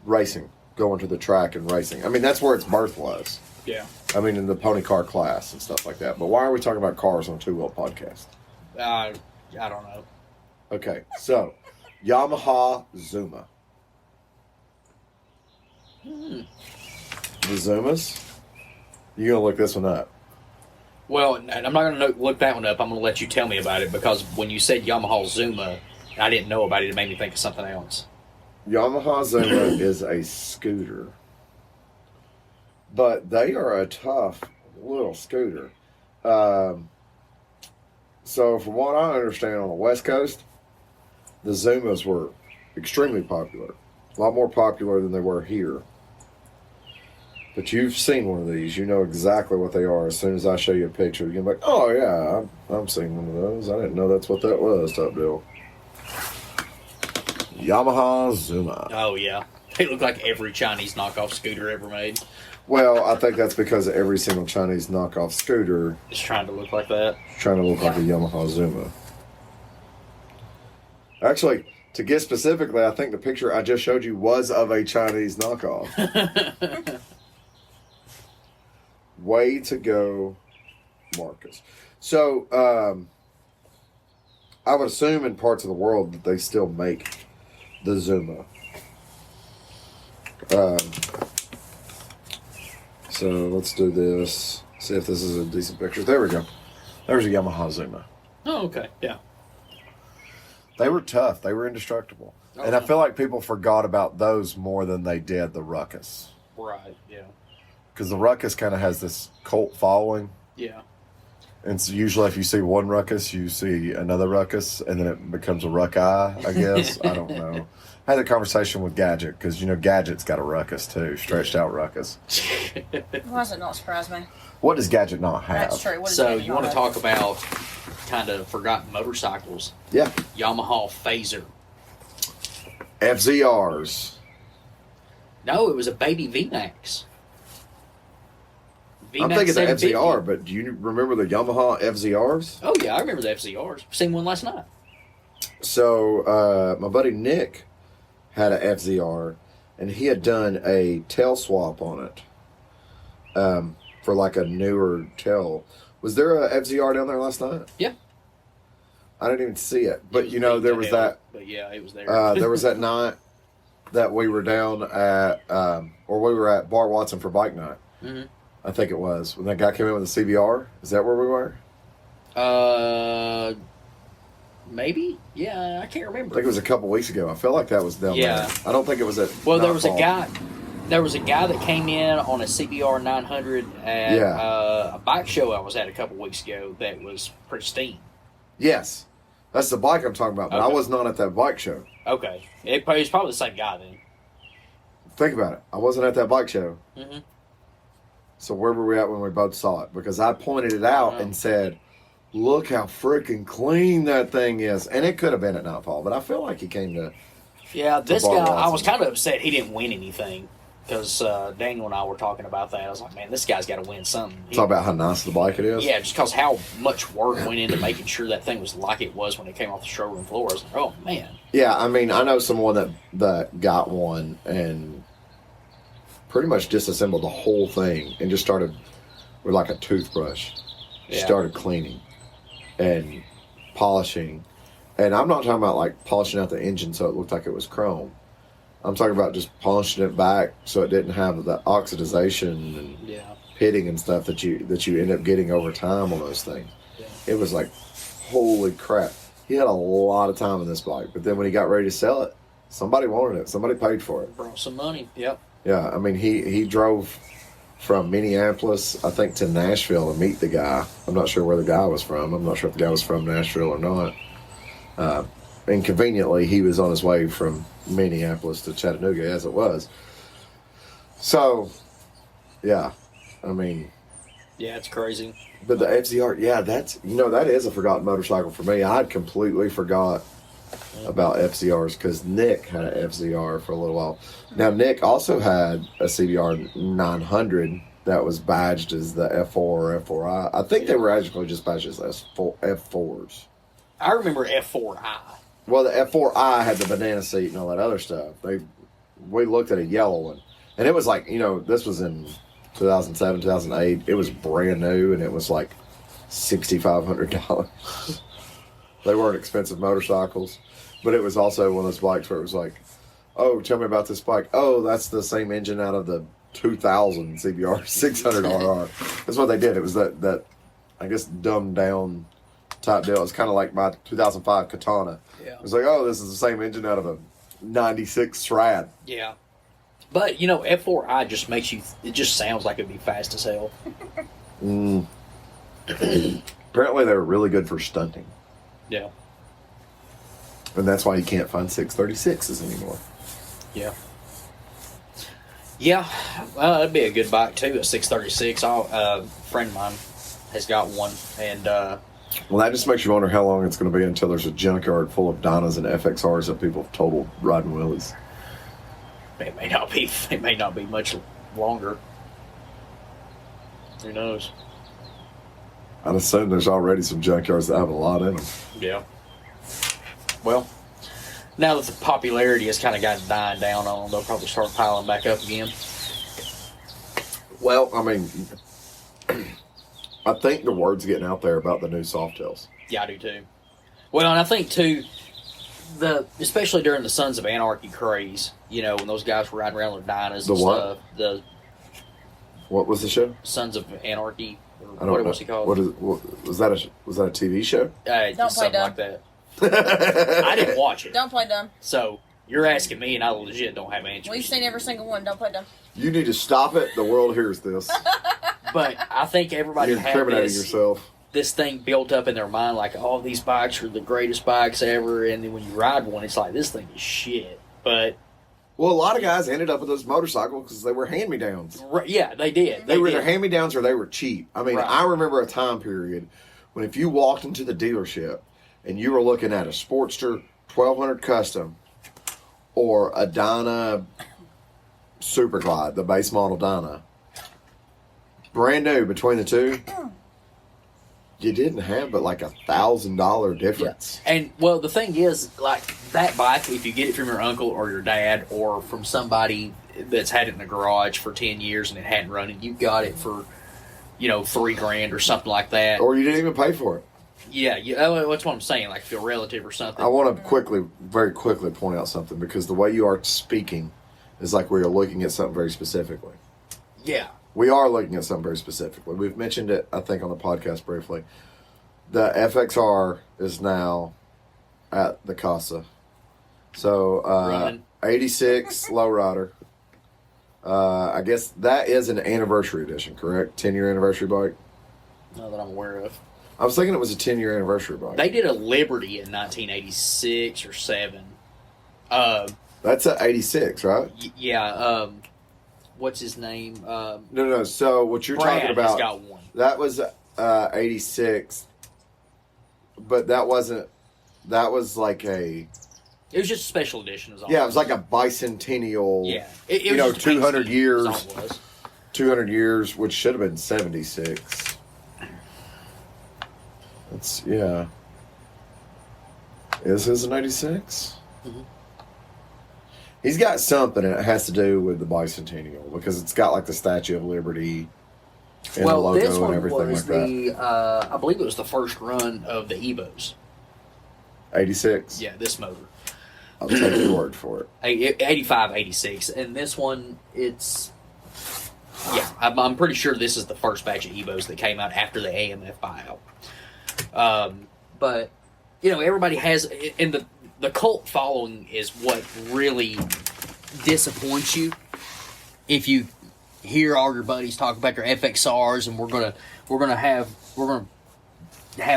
racing, going to the track and racing. I mean, that's where its birth was. Yeah. I mean, in the pony car class and stuff like that. But why are we talking about cars on a two-wheel podcast? I don't know. Okay, so Yamaha Zuma. The Zumas? You're going to look this one up. Well, I'm not going to look that one up. I'm going to let you tell me about it because when you said Yamaha Zuma, I didn't know about it. It made me think of something else. Yamaha Zuma is a scooter. But they are a tough little scooter. So from what I understand on the West Coast, the Zumas were extremely popular. A lot more popular than they were here. But you've seen one of these. You know exactly what they are. As soon as I show you a picture, you're like, oh yeah, I've seen one of those. I didn't know that's what that was, type deal. Yamaha Zuma. Oh yeah, they look like every Chinese knockoff scooter ever made. Well, I think that's because every single Chinese knockoff scooter It's trying to look like that. is trying to look like a Yamaha Zuma. Actually, to get specifically, I think the picture I just showed you was of a Chinese knockoff. Way to go, Marcus. So, I would assume in parts of the world that they still make the Zuma. So let's do this. See if this is a decent picture. There we go. There's a Yamaha Zuma. Oh, okay, yeah. They were tough. They were indestructible. Oh, and I yeah. feel like people forgot about those more than they did the Ruckus. Right, yeah, Because the Ruckus kind of has this cult following. yeah. And so usually if you see one Ruckus, you see another Ruckus, and then it becomes a Ruck-Eye, I guess. I don't know. I had a conversation with Gadget, because, Gadget's got a Ruckus, too. Stretched out Ruckus. Why does it not surprise me? What does Gadget not have? That's true. What does So it you want to not talk about kind of forgotten motorcycles? Yeah. Yamaha Phaser. FZRs. No, it was a baby VMAX. I'm thinking the 750. FZR, but do you remember the Yamaha FZRs? Oh yeah, I remember the FZRs. Seen one last night. So my buddy Nick had a FZR, and he had done a tail swap on it for like a newer tail. Was there a FZR down there last night? Yeah. I didn't even see it, but It you know beat there to was hell, that. But yeah, it was there. There was that night that we were down at, or we were at Bar Watson for bike night. hmm I think it was when that guy came in with the CBR. Is that where we were? Maybe. Yeah, I can't I remember. think it was a couple weeks ago. I feel like that was down Yeah. there. I don't think it was at. Well, there was a Nightfall. guy. There was a guy that came in on a CBR 900 at Yeah. a bike show I was at a couple weeks ago that was pristine. Yes, that's the bike I'm talking about. But I Okay. was not at that bike show. Okay, it was probably the same guy then. Think about it. I wasn't at that bike show. hmm So where were we at when we both saw it? Because I pointed it out Wow. and said, "Look how freaking clean that thing is." And it could have been at Nightfall, but I feel like he came to. Yeah, this Bar guy, I Watson. was kind of upset he didn't win anything because Daniel and I were talking about that. I was like, man, this guy's got to win something. Talk about how nice the bike it is. Yeah, just because how much work went into making sure that thing was like it was when it came off the showroom floor. I was like, oh man. Yeah, I mean, I know someone that got one and pretty much disassembled the whole thing and just started with like a toothbrush. Yeah. Started cleaning and polishing. And I'm not talking about like polishing out the engine so it looked like it was chrome. I'm talking about just polishing it back so it didn't have the oxidization and Yeah. pitting and stuff that you end up getting over time on those things. Yeah. It was like, holy crap. He had a lot of time in this bike, but then when he got ready to sell it, somebody wanted it. Somebody paid for it. Brought some money. Yep. Yeah, I mean, he drove from Minneapolis, I think, to Nashville to meet the guy. I'm not sure where the guy was from. I'm not sure if the guy was from Nashville or not. And conveniently, he was on his way from Minneapolis to Chattanooga, as it was. So, yeah, I mean, Yeah, it's crazy. but the FZR, yeah, that is a forgotten motorcycle for me. I'd completely forgot about FZRs because Nick had an FZR for a little while. Now, Nick also had a CBR 900 that was badged as the F4 or F4i. I think they were actually just badged as F4s. I remember F4i. Well, the F4i had the banana seat and all that other stuff. We looked at a yellow one, and it was like, this was in 2007, 2008. It was brand new, and it was like $6,500. They weren't expensive motorcycles, but it was also one of those bikes where it was like, oh, tell me about this bike. Oh, that's the same engine out of the 2000 CBR 600RR. That's what they did. It was that I guess, dumbed down type deal. It's kind of like my 2005 Katana. Yeah. It was like, oh, this is the same engine out of a 96 Strad. Yeah. But, F4i just makes you, it just sounds like it'd be fast as hell. Apparently, they were really good for stunting. Yeah. And that's why you can't find 636s anymore. Yeah. Yeah. Well, that'd be a good bike, too, a 636. A friend of mine has got one, and Well, that just makes you wonder how long it's going to be until there's a junkyard full of Dynas and FXRs that people have totaled riding wheelies. It may not be. It may not be much longer. Who knows? I'd assume there's already some junkyards that have a lot in them. Yeah. Well, now that the popularity has kind of gotten dying down on them, they'll probably start piling back up again. Well, I mean, I think the word's getting out there about the new Softails. Yeah, I do too. Well, and I think too, especially during the Sons of Anarchy craze, you know, when those guys were riding around with Dynas The and what? stuff. The What was the show? Sons of Anarchy, or I don't know. was he called? Was that a TV show? Don't play something dumb. like that. I didn't watch it. Don't play dumb. So you're asking me, and I legit don't have answers. We've seen every single one. Don't play dumb. You need to stop it. The world hears this. But I think everybody You're had incriminating yourself. this thing built up in their mind, like, oh, these bikes are the greatest bikes ever, and then when you ride one, it's like, this thing is shit. But Well, a lot of guys ended up with those motorcycles because they were hand-me-downs. yeah, they did. They were did. either hand-me-downs or they were cheap. I mean, Right. I remember a time period when if you walked into the dealership and you were looking at a Sportster 1200 Custom or a Dyna Super Glide, the base model Dyna, brand new between the two, you didn't have but like $1,000 difference. And, well, the thing is, like, that bike, if you get it from your uncle or your dad or from somebody that's had it in the garage for 10 years and it hadn't run it, you got it for, you know, $3,000 or something like that. Or you didn't even pay for it. Yeah, that's what I'm saying, like, if you're a relative or something. I want to very quickly point out something because the way you are speaking is like we are looking at something very specifically. Yeah. We are looking at something very specifically. We've mentioned it, I think, on the podcast briefly. The FXR is now at the Casa. So, Running. 86 Lowrider. I guess that is an anniversary edition, correct? 10-year anniversary bike? Not that I'm aware of. I was thinking it was a 10-year anniversary bike. They did a Liberty in 1986 or 7. That's a 86, right? Yeah, what's his name? No. So, what you're Brad talking has about... got one. That was 86, but that wasn't. That was like a. It was just a special edition. Is all Yeah, it was like a bicentennial. Yeah, it you was know, just a paint 200 scheme, years. is all it was. 200 years, which should have been 76. It's yeah. Is his an 86? Mhm. He's got something, and it has to do with the bicentennial because it's got like the Statue of Liberty and the logo this and one everything was like that. the I believe it was the first run of the Evos. 86. Yeah, this motor. I'll take your word for it. 85, 86. And this one, it's... Yeah, I'm pretty sure this is the first batch of Evos that came out after the AMF buyout. But, you know, everybody has... And the cult following is what really disappoints you. If you hear all your buddies talk about their FXRs and we're gonna have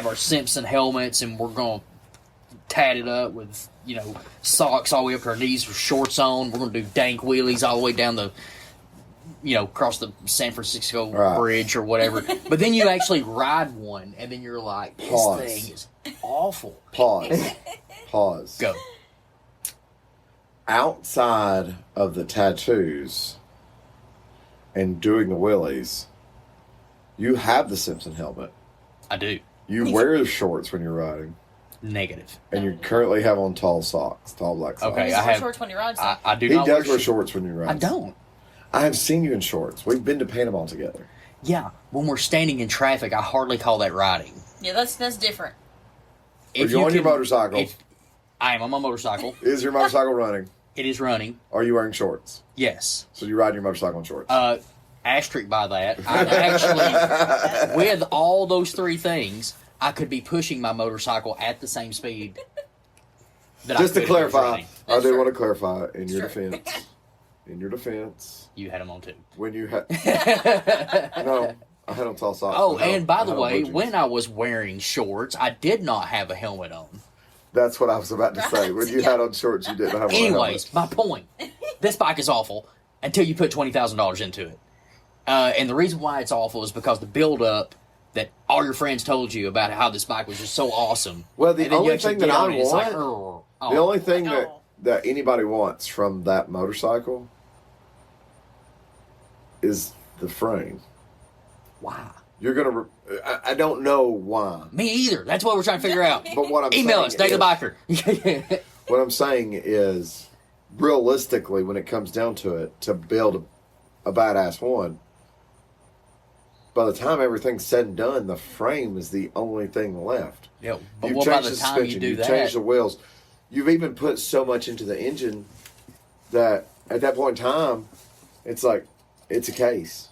our Simpson helmets and we're gonna tat it up with, you know, socks all the way up to our knees with shorts on. We're going to do dank wheelies all the way down the, you know, across the San Francisco Right. Bridge or whatever. But then you actually ride one, and then you're like, this Pause. thing is awful. Pause. Go. Outside of the tattoos and doing the willies, you have the Simpson helmet. I do. You wear the shorts when you're riding. Negative. And you currently have on tall socks, tall black socks. Okay, He's I wear have- shorts when he rides. I do He not does wear shorts. shorts when you ride. I don't. I have seen you in shorts. We've been to Panama together. Yeah, when we're standing in traffic, I hardly call that riding. Yeah, that's different. Are you on your motorcycle? I am on my motorcycle. Is your motorcycle running? It is running. Are you wearing shorts? Yes. So you ride your motorcycle in shorts? Asterisk by that. I actually, with all those three things, I could be pushing my motorcycle at the same speed. That Just I to could if I was clarify, running. I That's do true. want to clarify in your Sure. defense. In your defense, You had them on too. when you had no, I had on tall socks. Oh, I had- and by I the had on way, blue jeans. when I was wearing shorts, I did not have a helmet on. That's what I was about to say. When you had on shorts, you didn't have on a Anyways, helmet. my point. This bike is awful until you put $20,000 into it. And the reason why it's awful is because the build-up that all your friends told you about how this bike was just so awesome. Well, the And then you only actually thing that get I on it, it's like, want, oh. the only thing Like, that anybody wants from that motorcycle is the frame. Wow. You're gonna. I don't know why, Me either. That's what we're trying to figure out. but what I'm Email saying us, Daily is- Biker. What I'm saying is, realistically, when it comes down to it, to build a badass one, by the time everything's said and done, the frame is the only thing left. Yeah, but You've what by changed the the time you suspension, do you've that? changed the wheels, you've even put so much into the engine that at that point in time, it's like it's a case.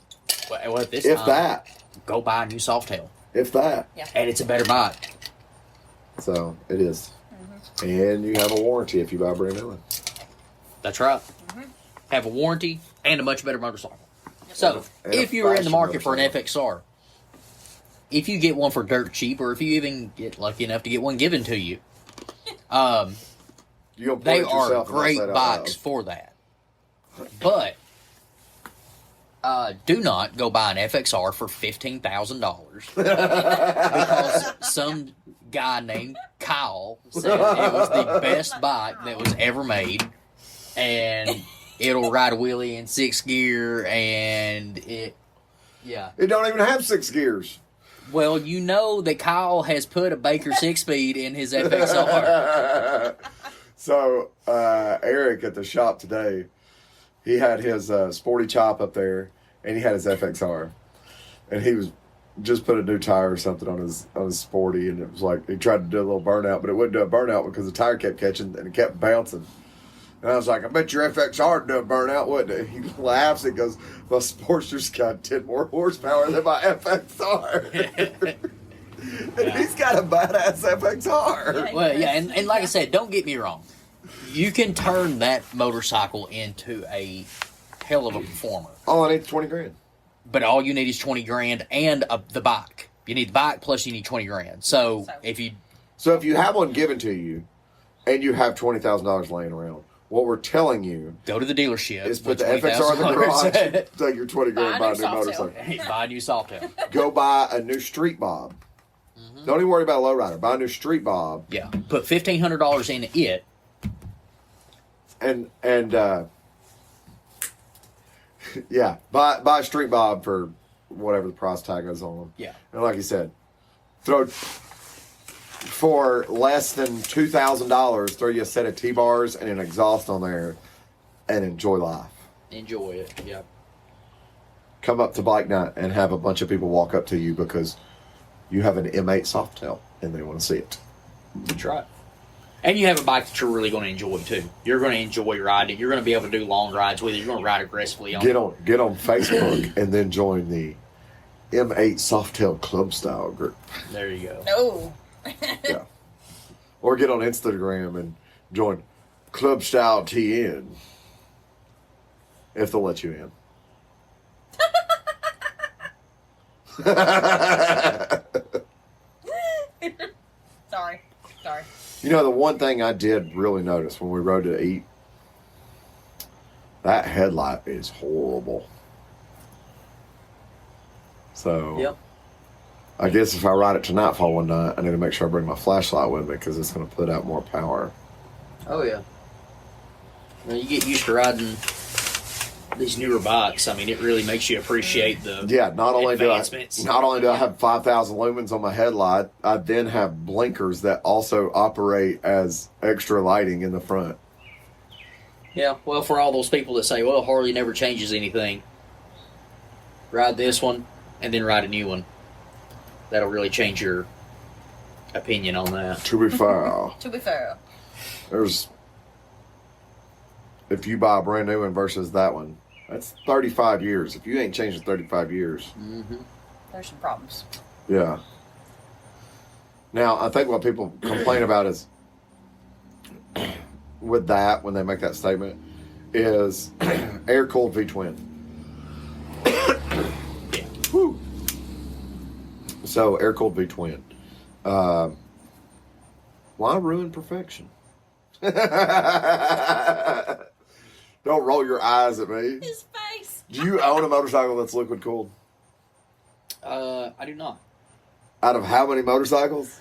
Well, at this If time, that, go buy a new Softail. if that. And it's a better bike. So it is. And you have a warranty if you buy a brand new one. That's right. Have a warranty and a much better motorcycle. So, And a if you were in the faster market for an motorcycle. FXR, if you get one for dirt cheap, or if you even get lucky enough to get one given to you, You gonna they point at are yourself and great say that out bikes loud. for that. But do not go buy an FXR for $15,000 because some guy named Kyle said it was the best bike that was ever made, and it'll ride a wheelie in 6th gear, and it It don't even have 6 gears. well, you know that Kyle has put a Baker 6-speed in his FXR. So Eric at the shop today, he had his sporty chop up there, and he had his FXR, and he was just put a new tire or something on his sporty, and it was like he tried to do a little burnout, but it wouldn't do a burnout because the tire kept catching and it kept bouncing. And I was like, I bet your FXR would do a burnout, wouldn't it? He laughs and goes, my Sportster's got 10 more horsepower than my FXR. And he's got a badass FXR. Well, yeah, and like I said, don't get me wrong. You can turn that motorcycle into a hell of a performer. All I need is 20 grand. But all you need is 20 grand and the bike. You need the bike plus you need 20 grand. So if you So if you have one given to you and you have $20,000 laying around, what we're telling you go to the dealership, is put with the FXR in the garage, $20,000, take your 20 grand, buy a new Buy a new motorcycle. buy a new Softail. Go buy a new Street Bob. Don't even worry about a lowrider. Buy a new Street Bob. Yeah, put $1,500 in it. And yeah, buy a Street Bob for whatever the price tag is on them. Yeah. And like you said, throw for less than $2,000, throw you a set of T-bars and an exhaust on there and enjoy life. Enjoy it. Yeah. Come up to bike night and have a bunch of people walk up to you because you have an M8 Softail and they want to see it. That's right. And you have a bike that you're really going to enjoy too. You're going to enjoy riding it. You're going to be able to do long rides with it. You're going to ride aggressively on Get on Facebook and then join the M8 Softail Club Style group. There you go. No. Yeah. Or get on Instagram and join Club Style TN if they'll let you in. Sorry. You know, the one thing I did really notice when we rode to eat, that headlight is horrible. So, Yep. I guess if I ride it to Nightfall one night, I need to make sure I bring my flashlight with me because it's going to put out more power. Oh yeah. Well, you get used to riding these newer bikes. I mean, it really makes you appreciate the Yeah, not only do advancements. I have 5,000 lumens on my headlight, I then have blinkers that also operate as extra lighting in the front. Yeah, well, for all those people that say, well, Harley never changes anything, ride this one and then ride a new one. That'll really change your opinion on that. To be fair, To be fair. if you buy a brand new one versus that one, that's 35 years. If you ain't changed in 35 years, Mm-hmm. There's some problems. yeah. Now, I think what people complain about is with that, when they make that statement, is air-cooled V-twin. Whew. So, air-cooled V-twin. Why ruin perfection? Don't roll your eyes at me. His face. Do you own a motorcycle that's liquid-cooled? I do not. Out of how many motorcycles?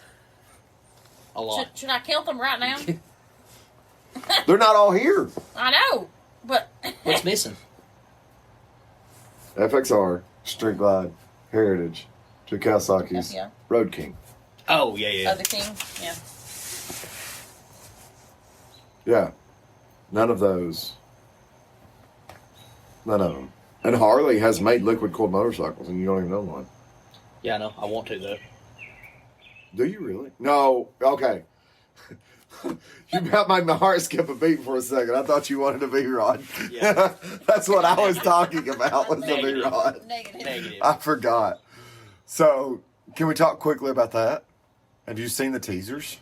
A lot. Should I count them right now? They're not all here. I know, but What's missing? FXR, Street Glide, Heritage, two Kawasaki's, Yeah. Road King. Oh, yeah. the King, yeah. Yeah. None of those. None of them. And Harley has made liquid cooled motorcycles, and you don't even know one. Yeah, I know. I want to, though. Do you really? No. Okay. You about made my heart skip a beat for a second. I thought you wanted to be Rod. Yeah. That's what I was talking about, was the B Negative. Rod. Negative. I forgot. So, can we talk quickly about that? Have you seen the teasers?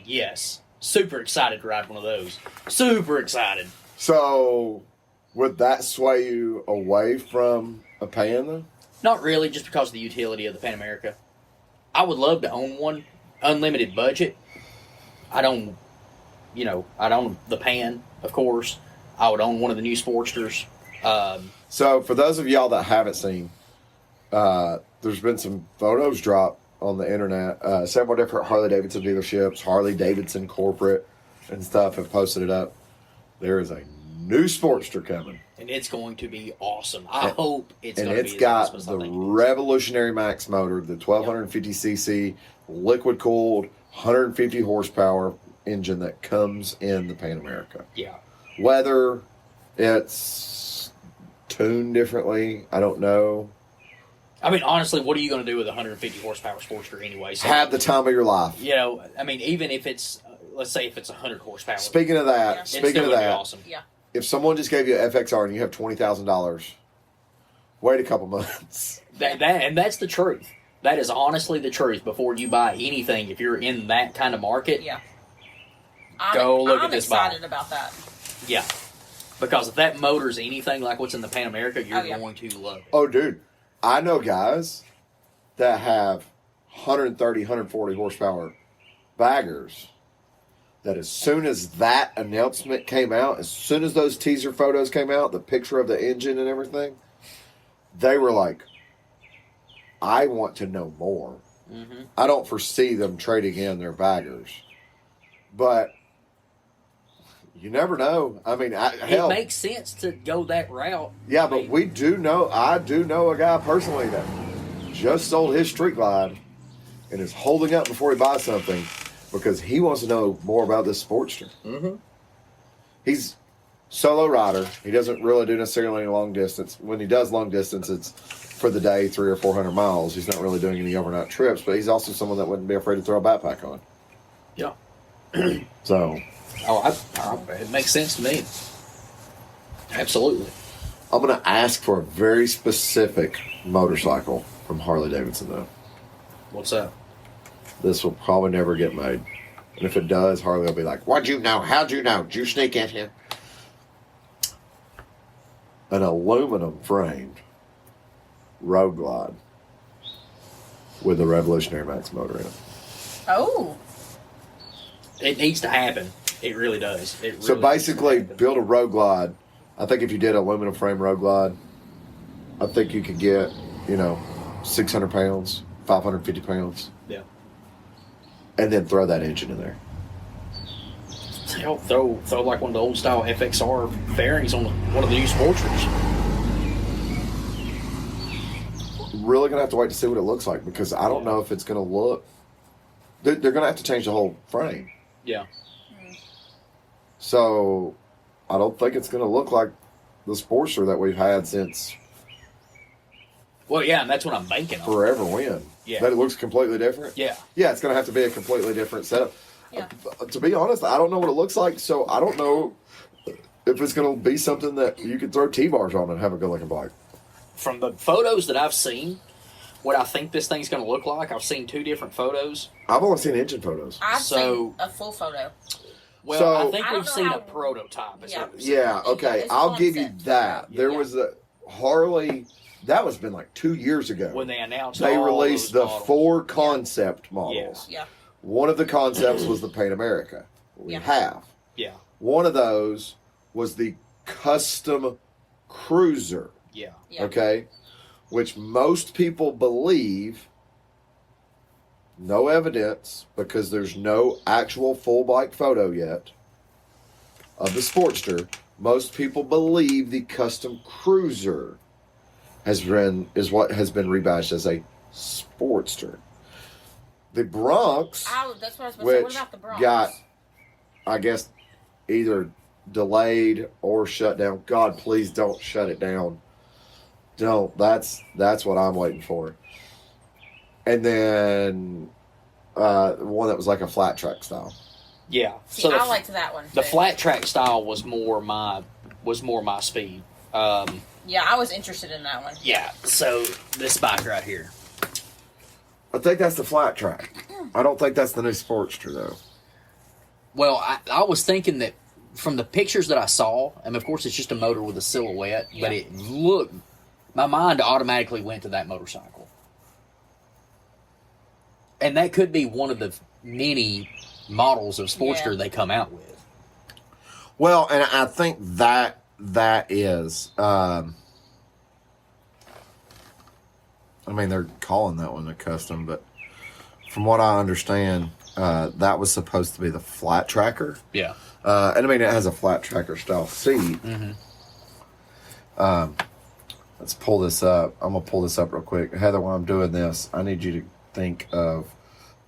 Yes. Super excited to ride one of those. Super excited. So, would that sway you away from a Panda? Not really, just because of the utility of the Pan America. I would love to own one. Unlimited budget. I don't the Pan, of course. I would own one of the new Sportsters. So, for those of y'all that haven't seen, there's been some photos dropped on the internet. Several different Harley Davidson dealerships, Harley Davidson corporate and stuff have posted it up. There is a new Sportster coming. And it's going to be awesome. I hope it's And going to it's be got as the awesome as I think it is. revolutionary max motor, the 1250cc liquid cooled 150 horsepower engine that comes in the Pan America. Yeah. Whether it's tuned differently, I don't know. I mean, honestly, what are you going to do with a 150 horsepower Sportster anyway? So, Have the time of your life. I mean, even if it's, let's say if it's 100 horsepower. Speaking of that, Yeah. it's speaking still of going to be that, awesome. Yeah. if someone just gave you an FXR and you have $20,000, wait a couple months. And that's the truth. That is honestly the truth. Before you buy anything, if you're in that kind of market, Yeah. Go look I'm at this excited about that. yeah. Because if that motor's anything like what's in the Pan America, you're Oh, yeah. going to love it. Oh, dude, I know guys that have 130, 140 horsepower baggers that as soon as that announcement came out, as soon as those teaser photos came out, the picture of the engine and everything, they were like, I want to know more. Mm-hmm. I don't foresee them trading in their baggers. But you never know. I mean, hell, It makes sense to go that route. yeah, I but mean, I do know a guy personally that just sold his Street Glide and is holding up before he buys something because he wants to know more about this Sportster. Mhm. He's solo rider. He doesn't really do necessarily any long distance. When he does long distance, it's for the day, 300 or 400 miles. He's not really doing any overnight trips, but he's also someone that wouldn't be afraid to throw a backpack on. Yeah. So It makes sense to me. Absolutely. I'm going to ask for a very specific motorcycle from Harley Davidson, though. What's up? This will probably never get made. And if it does, Harley will be like, what'd you know? How'd you know? Did you sneak in here? An aluminum framed Road Glide with a Revolutionary Max motor in it. Oh. It needs to happen. It really does. It really So needs basically, to happen. build a Road Glide. I think if you did an aluminum frame Road Glide, I think you could get, 600 pounds, 550 pounds, Yeah. and then throw that engine in there. Hell, throw like one of the old style FXR bearings on one of the new Sportsters. Really gonna have to wait to see what it looks like because I don't know if it's gonna look. They're gonna have to change the whole frame, Yeah. so I don't think it's gonna look like the Sportster that we've had since Well, yeah, and that's what I'm banking on. forever. When Yeah. that it looks completely different. Yeah. Yeah, it's gonna have to be a completely different setup. Yeah. To be honest, I don't know what it looks like, so I don't know if it's gonna be something that you could throw T-bars on and have a good looking bike. From the photos that I've seen, what I think this thing's going to look like, I've seen two different photos. I've only seen engine photos. I've So- seen a full photo. Well, So- I think I don't we've know seen how- a prototype. is Yeah. what we've seen. Yeah, okay, It's I'll give you concept. that. There Yeah. was a Harley. That was been like 2 years ago. When they announced They all released those the models. 4 concept models. Yeah. One of the concepts was the Pan America. We Yeah. have. Yeah, One of those was the custom cruiser. yeah. Yeah. Okay, which most people believe no evidence because there's no actual full bike photo yet of the Sportster. Most people believe the Custom Cruiser is what has been rebadged as a Sportster. The Bronx, Oh, that's what I was going to say. What which about the Bronx? got, I guess, either delayed or shut down. God, please don't shut it down. Don't. That's what I'm waiting for. And then one that was like a flat track style. Yeah. See, I liked that one. The too. flat track style was more my speed. Yeah, I was interested in that one. Yeah. So this bike right here. I think that's the flat track. I don't think that's the new Sportster though. Well, I was thinking that from the pictures that I saw, and of course it's just a motor with a silhouette, but Yeah. it looked. My mind automatically went to that motorcycle, and that could be one of the many models of Sportster Yeah. they come out with. Well, and I think that is. I mean, they're calling that one a custom, but from what I understand, that was supposed to be the flat tracker. Yeah. And I mean, it has a flat tracker style seat. Let's pull this up. I'm going to pull this up real quick. Heather, while I'm doing this, I need you to think of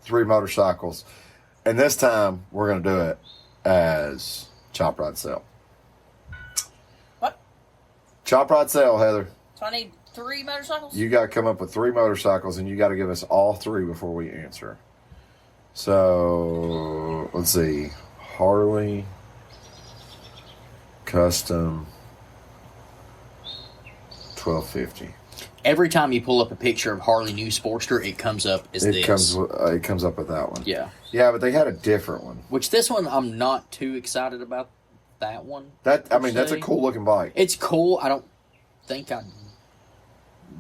3 motorcycles. And this time, we're going to do it as Chop Ride Sell. What? Chop Ride Sell, Heather. So I need 3 motorcycles? You got to come up with 3 motorcycles, and you got to give us all 3 before we answer. So, let's see. Harley, Custom, 1250. Every time you pull up a picture of Harley new Sportster, it comes up as It this. comes up with that one. Yeah. Yeah, but they had a different one. Which this one, I'm not too excited about that one. That's a say. cool looking bike. It's cool. I don't think I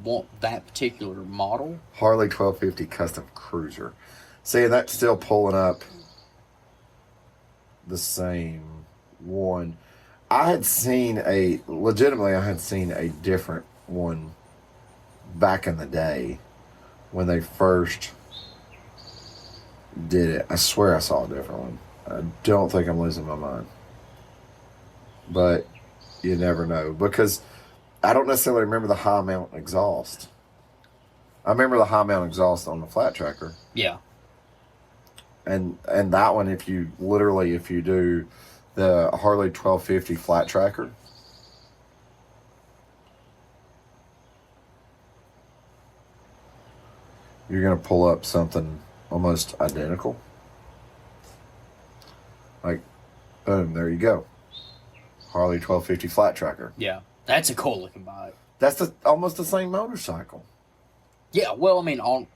want that particular model. Harley 1250 Custom Cruiser. See, that's still pulling up the same one. I had seen a different one back in the day when they first did it. I swear I saw a different one. I don't think I'm losing my mind. But you never know, because I don't necessarily remember the high mount exhaust. I remember the high mount exhaust on the flat tracker. Yeah. And that one, if you do the Harley 1250 flat tracker, you're going to pull up something almost identical. Like, boom, there you go. Harley 1250 flat tracker. Yeah. That's a cool looking bike. That's almost the same motorcycle. Yeah. Well, I mean, all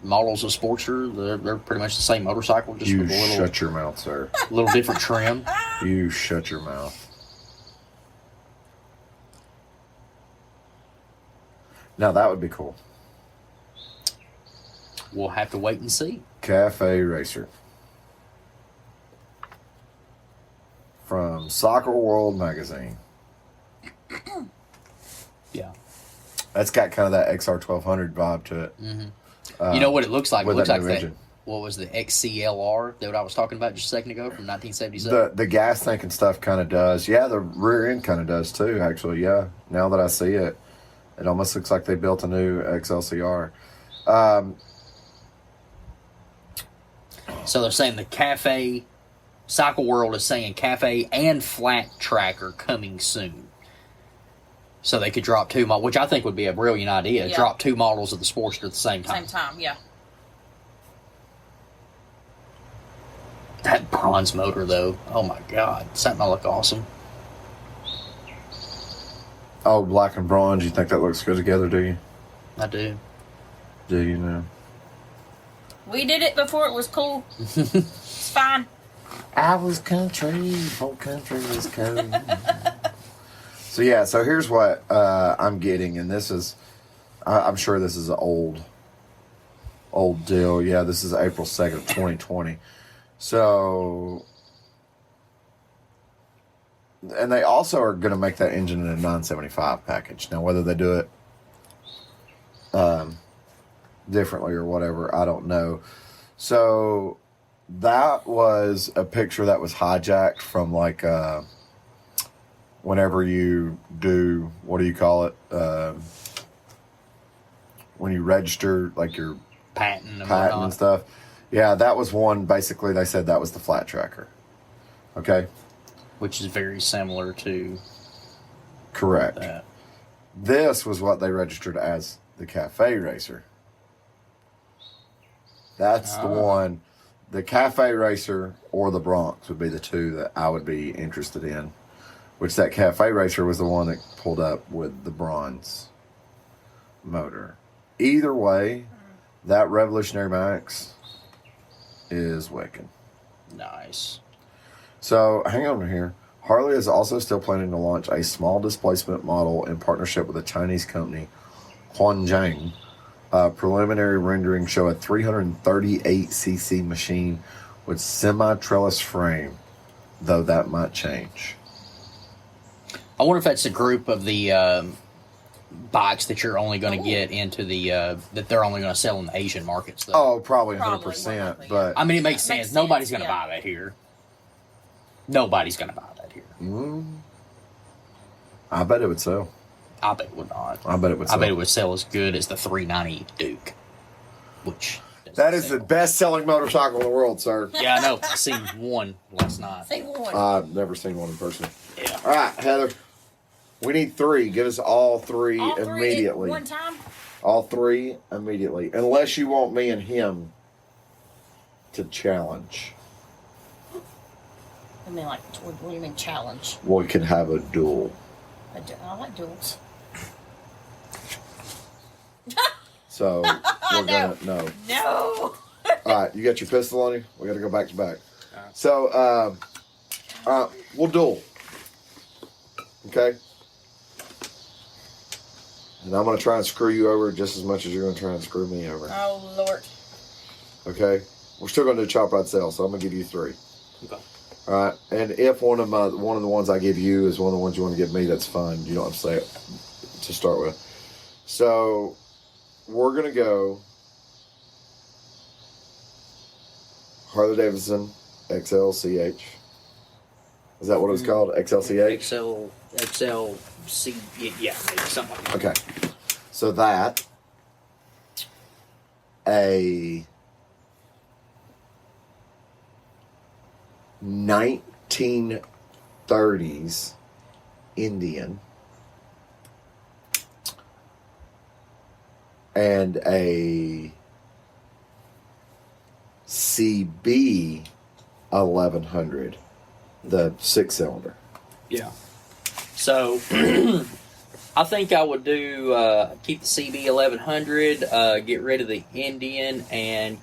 models of Sportster, they're pretty much the same motorcycle, just You with a little, shut your mouth, sir. little different trim. You shut your mouth. Now that would be cool. We'll have to wait and see. Cafe Racer. From Soccer World magazine. Yeah. That's got kind of that XR1200 vibe to it. You know what it looks like? It with looks that like new that. engine. What was the XCLR that I was talking about just a second ago from 1977? The gas tank and stuff kind of does. Yeah, the rear end kind of does too, actually. Yeah, now that I see it, it almost looks like they built a new XLCR. So they're saying the Cafe, Cycle World is saying Cafe and Flat Tracker coming soon. So they could drop 2 models, which I think would be a brilliant idea. Yeah. Drop 2 models of the Sportster at the same time. Same time, yeah. That bronze motor, though, oh my God, does that not look awesome? Oh, black and bronze. You think that looks good together, do you? I do. Do you know? We did it before it was cool. It's fine. I was country, whole country was cold. So yeah, so here's what I'm getting, and this is, I'm sure this is an old deal. Yeah, this is April 2nd, 2020. So, and they also are going to make that engine in a 975 package. Now, whether they do it differently or whatever. I don't know. So that was a picture that was hijacked from like whenever you do, what do you call it? When you register like your Patent and patent whatnot. and stuff. Yeah, that was one. Basically, they said that was the flat tracker. Okay, Which is very similar to correct. that. This was what they registered as the Cafe Racer. That's the one. The Cafe Racer or the Bronx would be the two that I would be interested in. Which that Cafe Racer was the one that pulled up with the bronze motor. Either way, that Revolutionary Max is wicked. Nice. So hang on here. Harley is also still planning to launch a small displacement model in partnership with a Chinese company, Huanjiang. Preliminary renderings show a 338cc machine with semi-trellis frame, though that might change. I wonder if that's a group of the bikes that you're only going to get into the that they're only going to sell in the Asian markets. Though. Oh, probably Probably, 100%. likely, But I mean, it makes Makes sense. Nobody's sense, going to yeah. buy that here. Nobody's going to buy that here. I bet it would sell. I bet it would not. I bet it would I sell. bet it would sell as good as the 390 Duke, which That is the best-selling motorcycle in the world, sir. Yeah, I know. I seen one last night. Say one. I've never seen one in person. Yeah. All right, Heather. We need three. Give us all three All three at immediately. one time. All three immediately. Unless you want me and him to challenge. I mean, like, what do you mean challenge? We can have a duel. I like duels. So we're gonna no. No. All right, you got your pistol on you. We got to go back to back. All right. So we'll duel. Okay. And I'm gonna try and screw you over just as much as you're gonna try and screw me over. Oh Lord. Okay. We're still gonna do chop ride sale, so I'm gonna give you three. Okay. All right. And if one of the ones I give you is one of the ones you want to give me, that's fine. You don't have to say it to start with. So we're gonna go Harley Davidson XLCH. Is that what it's called? XLCH? XLC, yeah, maybe something like that. Okay. So that a 1930s Indian and a CB 1100, the 6-cylinder. Yeah. So, I think I would do keep the CB 1100, get rid of the Indian, and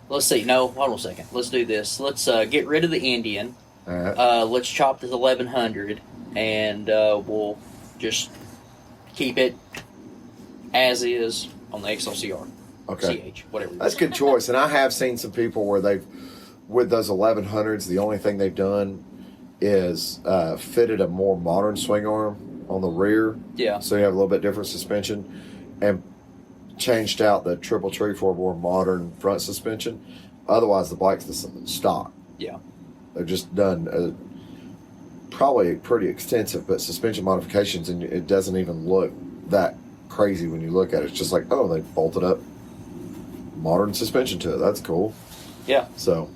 let's see. No, hold on a second. Let's do this. Let's get rid of the Indian. All right. Let's chop this 1100, and we'll just keep it as is on the XLCR. Okay. CH, whatever. That's a good choice. And I have seen some people where they've, with those 1100s, the only thing they've done is fitted a more modern swing arm on the rear. Yeah. So you have a little bit different suspension, and changed out the triple tree for a more modern front suspension. Otherwise, the bike's the stock. Yeah. They've just done probably pretty extensive, but suspension modifications, and it doesn't even look that crazy when you look at it. It's just like, oh, they bolted up modern suspension to it. That's cool. Yeah. So,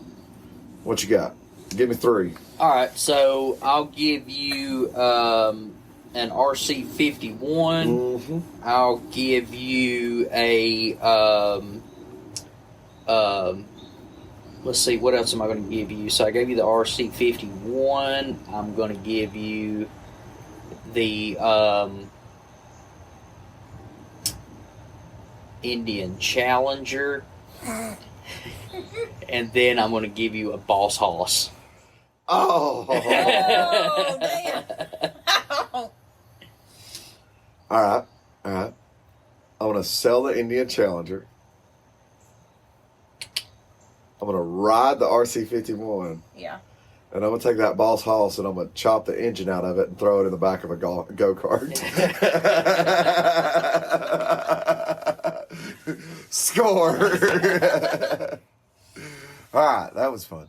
what you got? Give me three. All right, so I'll give you an RC51. Mm-hmm. I'll give you a let's see, what else am I going to give you? So I gave you the RC51. I'm going to give you the Indian Challenger. And then I'm going to give you a Boss Hoss. Oh. Oh damn. All right. All right. I'm going to sell the Indian Challenger. I'm going to ride the RC51. Yeah. And I'm going to take that Boss Hoss and I'm going to chop the engine out of it and throw it in the back of a go-kart. more. All right, that was fun.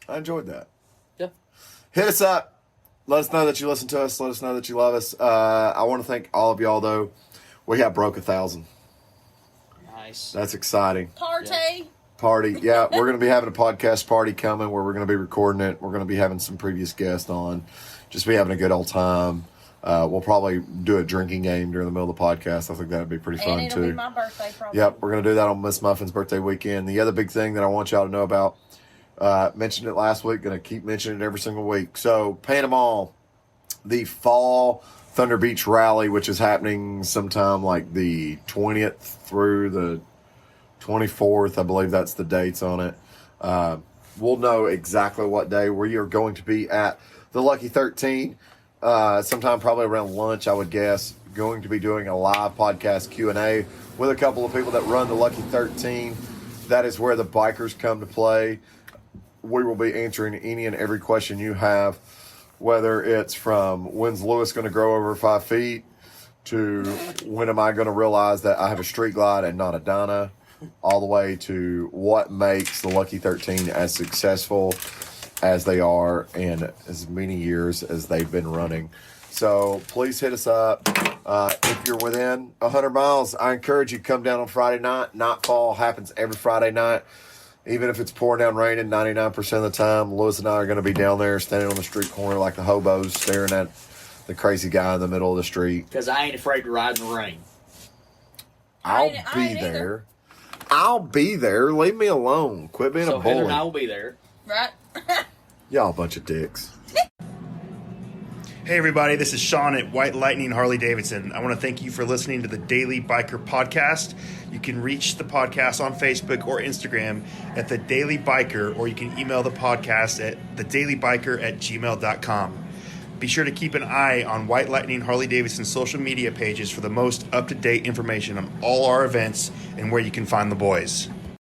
I enjoyed that. Yeah. Hit us up. Let us know that you listen to us. Let us know that you love us. I want to thank all of y'all, though. We have broke 1,000. Nice. That's exciting. Party. Party. Yeah, we're going to be having a podcast party coming where we're going to be recording it. We're going to be having some previous guests on. Just be having a good old time. We'll probably do a drinking game during the middle of the podcast. I think that would be pretty fun, And it'll too. be my birthday, probably. Yep, we're going to do that on Miss Muffin's birthday weekend. The other big thing that I want y'all to know about, mentioned it last week, going to keep mentioning it every single week. So, Panama, the fall Thunder Beach Rally, which is happening sometime like the 20th through the 24th. I believe that's the dates on it. We'll know exactly what day we are going to be at the Lucky 13. Sometime probably around lunch, I would guess. Going to be doing a live podcast Q&A with a couple of people that run the Lucky 13. That is where the bikers come to play. We will be answering any and every question you have, whether it's from when's Lewis going to grow over 5 feet to when am I going to realize that I have a street glide and not a Dyna, all the way to what makes the Lucky 13 as successful as they are and as many years as they've been running. So please hit us up. If you're within 100 miles, I encourage you to come down on Friday night. Nightfall happens every Friday night. Even if it's pouring down raining 99% of the time, Lewis and I are going to be down there standing on the street corner like the hobos staring at the crazy guy in the middle of the street. Because I ain't afraid to ride in the rain. I'll I be ain't either. there. I'll be there. Leave me alone. Quit being So a Heather and I bully. will be there. Right? Y'all a bunch of dicks. Hey everybody, this is Sean at White Lightning Harley Davidson. I want to thank you for listening to the Daily Biker Podcast. You can reach the podcast on Facebook or Instagram at The Daily Biker, or you can email the podcast at thedailybiker@gmail.com. Be sure to keep an eye on White Lightning Harley Davidson's social media pages for the most up-to-date information on all our events and where you can find the boys.